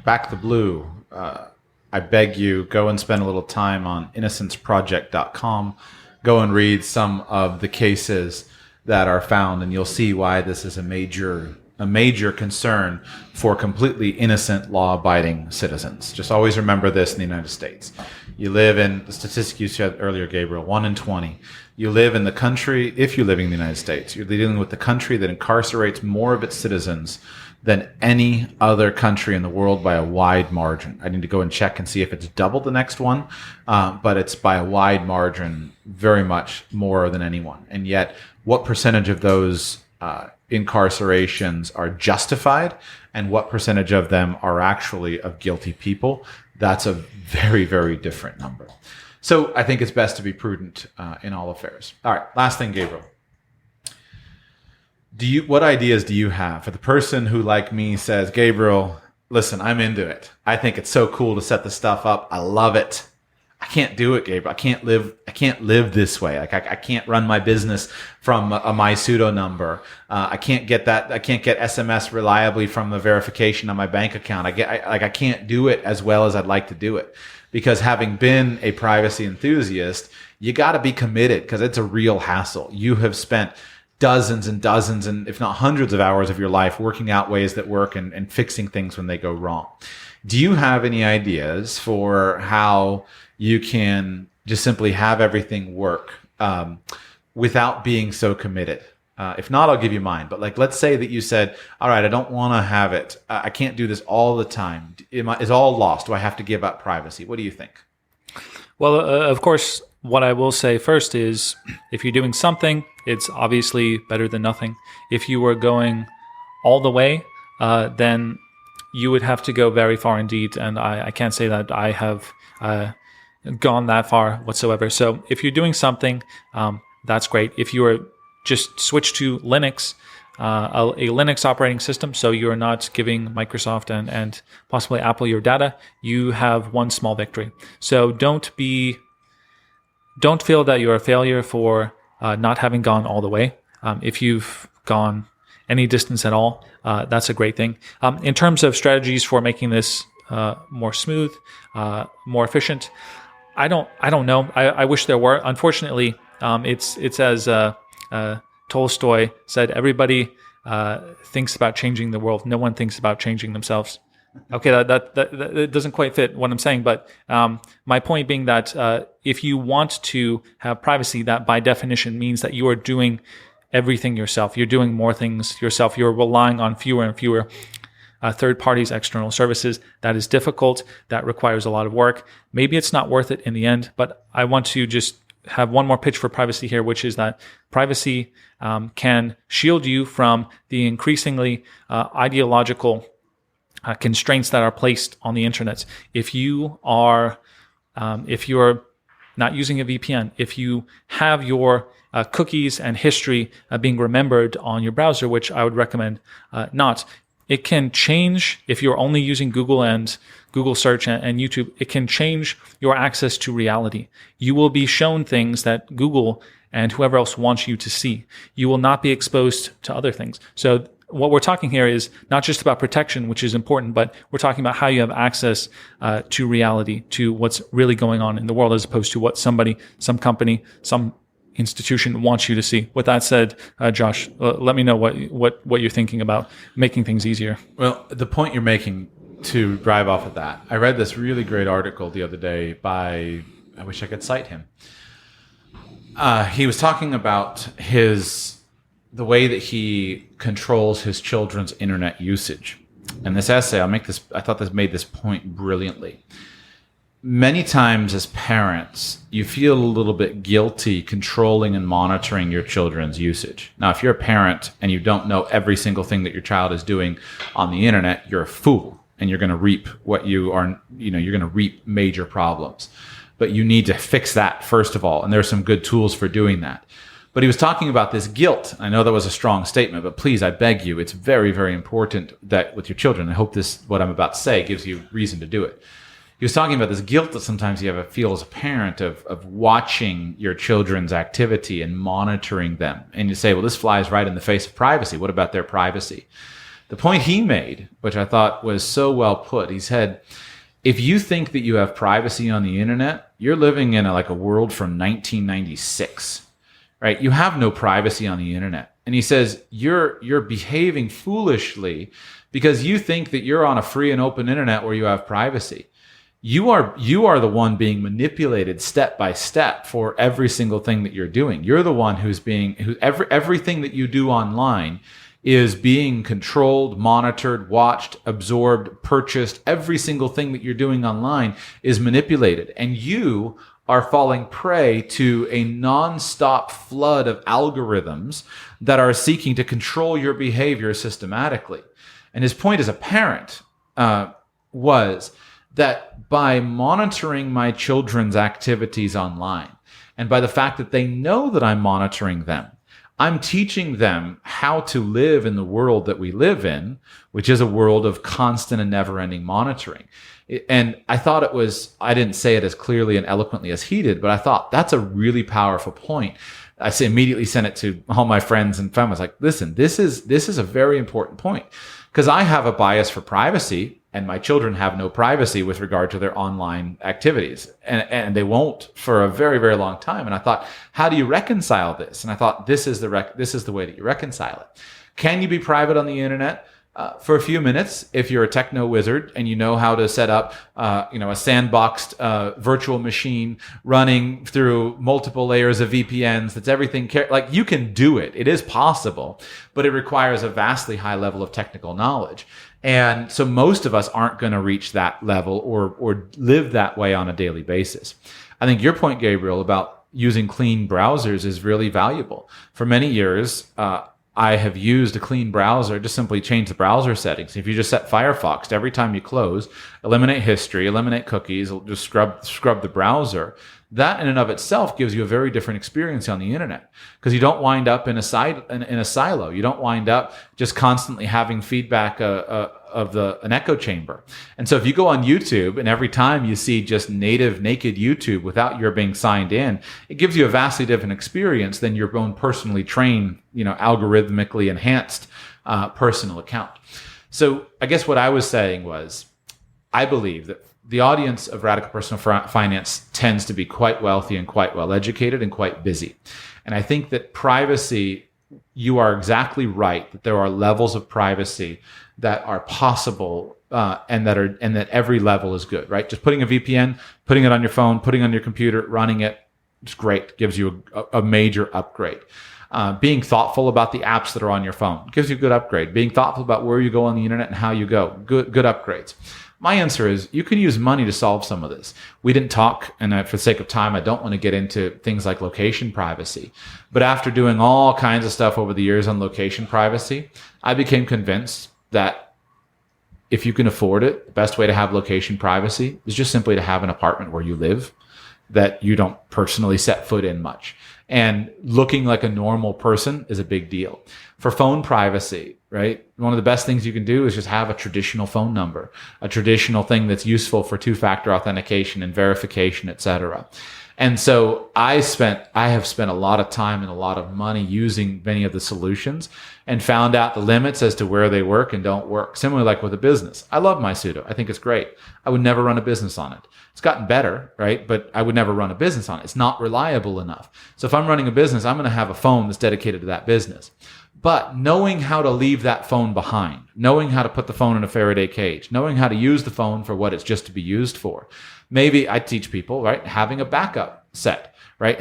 back the blue," I beg you, go and spend a little time on innocenceproject.com. Go and read some of the cases that are found, and you'll see why this is a major concern for completely innocent, law-abiding citizens. Just always remember this in the United States. You live in the statistic you said earlier, Gabriel, 1 in 20. You live in the country, if you're living in the United States, you're dealing with the country that incarcerates more of its citizens than any other country in the world by a wide margin. I need to go and check and see if it's double the next one, but it's by a wide margin, very much more than anyone. And yet, what percentage of those incarcerations are justified, and what percentage of them are actually of guilty people? That's a very, very different number. So I think it's best to be prudent in all affairs. All right, last thing, Gabriel. What ideas do you have for the person who, like me, says, "Gabriel, listen, I'm into it. I think it's so cool to set this stuff up. I love it. I can't do it, Gabriel. I can't live this way. Like I can't run my business from my pseudo number. I can't get SMS reliably from the verification on my bank account. I can't do it as well as I'd like to do it, because having been a privacy enthusiast, you got to be committed, because it's a real hassle. You have spent dozens and dozens and if not hundreds of hours of your life working out ways that work and fixing things when they go wrong. Do you have any ideas for how you can just simply have everything work without being so committed? If not, I'll give you mine. But like, let's say that you said, all right, I don't want to have it. I can't do this all the time. Is all lost? Do I have to give up privacy? What do you think? Well, of course, what I will say first is if you're doing something, it's obviously better than nothing. If you were going all the way, then you would have to go very far indeed. And I can't say that I have gone that far whatsoever. So if you're doing something, that's great. If you are just switch to Linux, a Linux operating system, so you're not giving Microsoft and possibly Apple your data, you have one small victory. So don't feel that you're a failure for not having gone all the way. If you've gone any distance at all, that's a great thing. In terms of strategies for making this more smooth, more efficient, I don't know. I wish there were. Unfortunately, it's as Tolstoy said, everybody thinks about changing the world. No one thinks about changing themselves. Okay, that doesn't quite fit what I'm saying, but my point being that if you want to have privacy, that by definition means that you are doing everything yourself. You're doing more things yourself. You're relying on fewer and fewer third parties, external services. That is difficult. That requires a lot of work. Maybe it's not worth it in the end, but I want to just have one more pitch for privacy here, which is that privacy can shield you from the increasingly ideological constraints that are placed on the internet. If you're not using a VPN, if you have your cookies and history being remembered on your browser, which I would recommend not, it can change if you're only using Google and Google search and YouTube. It can change your access to reality. You will be shown things that Google and whoever else wants you to see. You will not be exposed to other things. So what we're talking here is not just about protection, which is important, but we're talking about how you have access to reality, to what's really going on in the world, as opposed to what somebody, some company, some institution wants you to see. With that said, Josh, let me know what you're thinking about making things easier. Well, the point you're making, to drive off of that, I read this really great article the other day by, I wish I could cite him. He was talking about the way that he controls his children's internet usage. And this essay, I thought this made this point brilliantly. Many times as parents, you feel a little bit guilty controlling and monitoring your children's usage. Now, if you're a parent and you don't know every single thing that your child is doing on the internet, you're a fool, and you're going to reap you're going to reap major problems. But you need to fix that first of all, and there are some good tools for doing that. But he was talking about this guilt. I know that was a strong statement, but please, I beg you, it's very, very important that with your children, I hope what I'm about to say gives you reason to do it. He was talking about this guilt that sometimes you feel as a parent of watching your children's activity and monitoring them. And you say, well, this flies right in the face of privacy. What about their privacy? The point he made, which I thought was so well put, he said, if you think that you have privacy on the internet, you're living in a world from 1996, right? You have no privacy on the internet. And he says, you're behaving foolishly because you think that you're on a free and open internet where you have privacy. You are the one being manipulated step by step for every single thing that you're doing. You're the one everything that you do online is being controlled, monitored, watched, absorbed, purchased. Every single thing that you're doing online is manipulated. And you are falling prey to a nonstop flood of algorithms that are seeking to control your behavior systematically. And his point as a parent was that by monitoring my children's activities online, and by the fact that they know that I'm monitoring them, I'm teaching them how to live in the world that we live in, which is a world of constant and never-ending monitoring. And I thought I didn't say it as clearly and eloquently as he did, but I thought that's a really powerful point. I immediately sent it to all my friends and family. I was like, listen, this is a very important point, because I have a bias for privacy, and my children have no privacy with regard to their online activities, and they won't for a very, very long time. And I thought, how do you reconcile this? And I thought, this is the way that you reconcile it. Can you be private on the internet? For a few minutes, if you're a techno wizard and you know how to set up, a sandboxed virtual machine running through multiple layers of VPNs, that's everything. Like, you can do it. It is possible, but it requires a vastly high level of technical knowledge. And so most of us aren't going to reach that level or live that way on a daily basis. I think your point, Gabriel, about using clean browsers is really valuable. For many years, I have used a clean browser, just simply change the browser settings. If you just set Firefox to every time you close, eliminate history, eliminate cookies, just scrub the browser, that in and of itself gives you a very different experience on the internet, because you don't wind up in a silo. You don't wind up just constantly having feedback of an echo chamber. And so if you go on YouTube and every time you see just native naked YouTube without your being signed in, it gives you a vastly different experience than your own personally trained, algorithmically enhanced personal account. So I guess what I was saying was, I believe that the audience of Radical Personal Finance tends to be quite wealthy and quite well educated and quite busy. And I think that privacy, you are exactly right, that there are levels of privacy that are possible and that every level is good, right? Just putting a VPN, putting it on your phone, putting it on your computer, running it, it's great. Gives you a major upgrade. Being thoughtful about the apps that are on your phone gives you a good upgrade. Being thoughtful about where you go on the internet and how you go, good upgrades. My answer is, you can use money to solve some of this. We didn't talk, and for the sake of time, I don't want to get into things like location privacy. But after doing all kinds of stuff over the years on location privacy, I became convinced that if you can afford it, the best way to have location privacy is just simply to have an apartment where you live that you don't personally set foot in much. And looking like a normal person is a big deal. For phone privacy, right? One of the best things you can do is just have a traditional phone number, a traditional thing that's useful for two-factor authentication and verification, etc. And so I have spent a lot of time and a lot of money using many of the solutions and found out the limits as to where they work and don't work. Similarly, like with a business. I love MySudo. I think it's great. I would never run a business on it. It's gotten better, right? But I would never run a business on it. It's not reliable enough. So if I'm running a business, I'm going to have a phone that's dedicated to that business. But knowing how to leave that phone behind, knowing how to put the phone in a Faraday cage, knowing how to use the phone for what it's just to be used for. Maybe I teach people, right, having a backup set, right?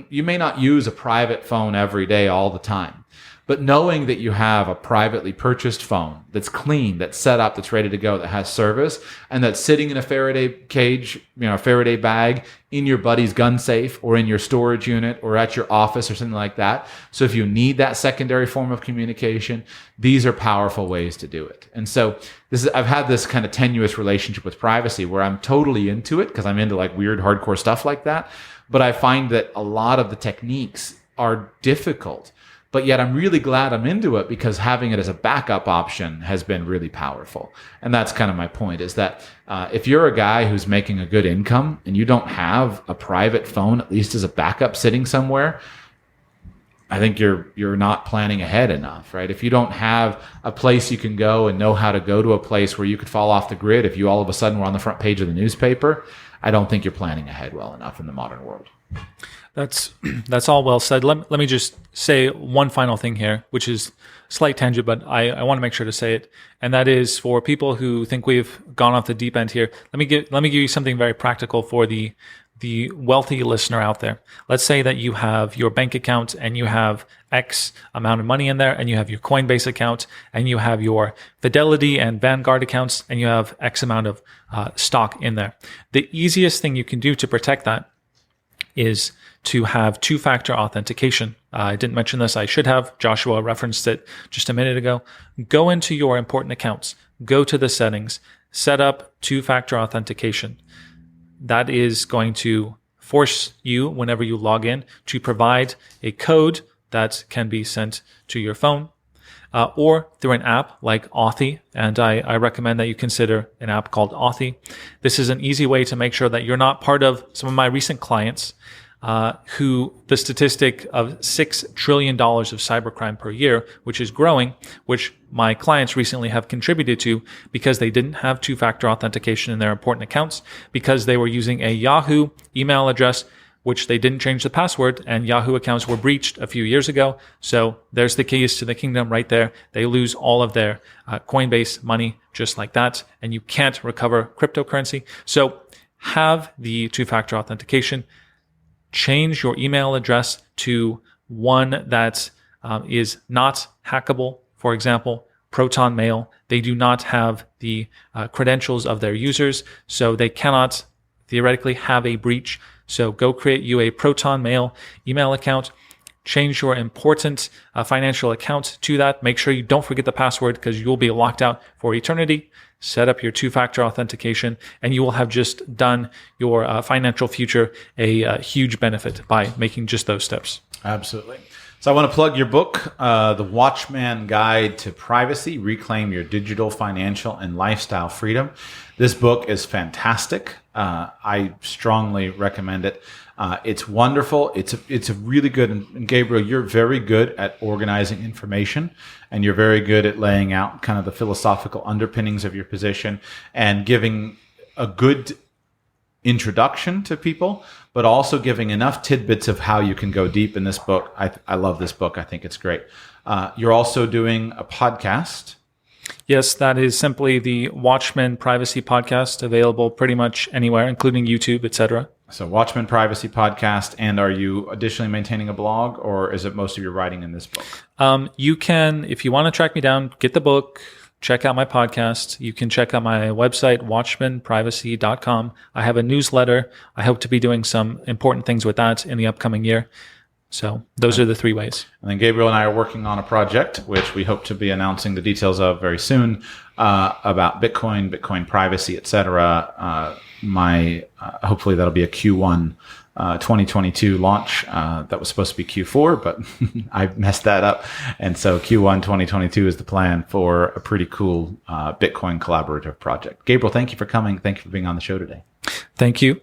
You may not use a private phone every day all the time, but knowing that you have a privately purchased phone that's clean, that's set up, that's ready to go, that has service, and that's sitting in a Faraday cage, a Faraday bag in your buddy's gun safe or in your storage unit or at your office or something like that. So if you need that secondary form of communication, these are powerful ways to do it. And so I've had this kind of tenuous relationship with privacy where I'm totally into it because I'm into like weird hardcore stuff like that. But I find that a lot of the techniques are difficult. But yet I'm really glad I'm into it because having it as a backup option has been really powerful. And that's kind of my point, is that if you're a guy who's making a good income and you don't have a private phone, at least as a backup sitting somewhere, I think you're not planning ahead enough, right? If you don't have a place you can go and know how to go to a place where you could fall off the grid if you all of a sudden were on the front page of the newspaper, I don't think you're planning ahead well enough in the modern world. That's all well said. Let me just say one final thing here, which is slight tangent, but I want to make sure to say it. And that is, for people who think we've gone off the deep end here, let me give you something very practical for the wealthy listener out there. Let's say that you have your bank account and you have X amount of money in there, and you have your Coinbase account and you have your Fidelity and Vanguard accounts and you have X amount of stock in there. The easiest thing you can do to protect that is to have two-factor authentication. I didn't mention this. I should have. Joshua referenced it just a minute ago. Go into your important accounts. Go to the settings. Set up two-factor authentication. That is going to force you, whenever you log in, to provide a code that can be sent to your phone, or through an app like Authy. And I recommend that you consider an app called Authy. This is an easy way to make sure that you're not part of some of my recent clients who the statistic of $6 trillion of cybercrime per year, which is growing, which my clients recently have contributed to because they didn't have two-factor authentication in their important accounts, because they were using a Yahoo email address, which they didn't change the password, and Yahoo accounts were breached a few years ago. So there's the keys to the kingdom right there. They lose all of their Coinbase money just like that, and you can't recover cryptocurrency. So have the two-factor authentication. Change your email address to one that is not hackable. For example, Proton Mail, they do not have the credentials of their users, so they cannot theoretically have a breach. So go create you a Proton Mail email account. Change your important financial account to that. Make sure you don't forget the password, because you'll be locked out for eternity. Set up your two-factor authentication, and you will have just done your financial future a huge benefit by making just those steps. Absolutely. So I want to plug your book, The Watchman Guide to Privacy, Reclaim Your Digital, Financial, and Lifestyle Freedom. This book is fantastic. I strongly recommend it. It's wonderful. It's a really good, and Gabriel, you're very good at organizing information, and you're very good at laying out kind of the philosophical underpinnings of your position and giving a good introduction to people, but also giving enough tidbits of how you can go deep in this book. I love this book. I think it's great. You're also doing a podcast. Yes, that is simply the Watchman Privacy Podcast, available pretty much anywhere, including YouTube, etc. So Watchman Privacy Podcast. And are you additionally maintaining a blog, or is it most of your writing in this book? You can, if you want to track me down, get the book, check out my podcast. You can check out my website, watchmanprivacy.com. I have a newsletter. I hope to be doing some important things with that in the upcoming year. So those are the three ways. And then Gabriel and I are working on a project, which we hope to be announcing the details of very soon, about Bitcoin privacy, etc. Hopefully that'll be a Q1 2022 launch. That was supposed to be Q4, but I messed that up. And so Q1 2022 is the plan for a pretty cool Bitcoin collaborative project. Gabriel, thank you for coming. Thank you for being on the show today. Thank you.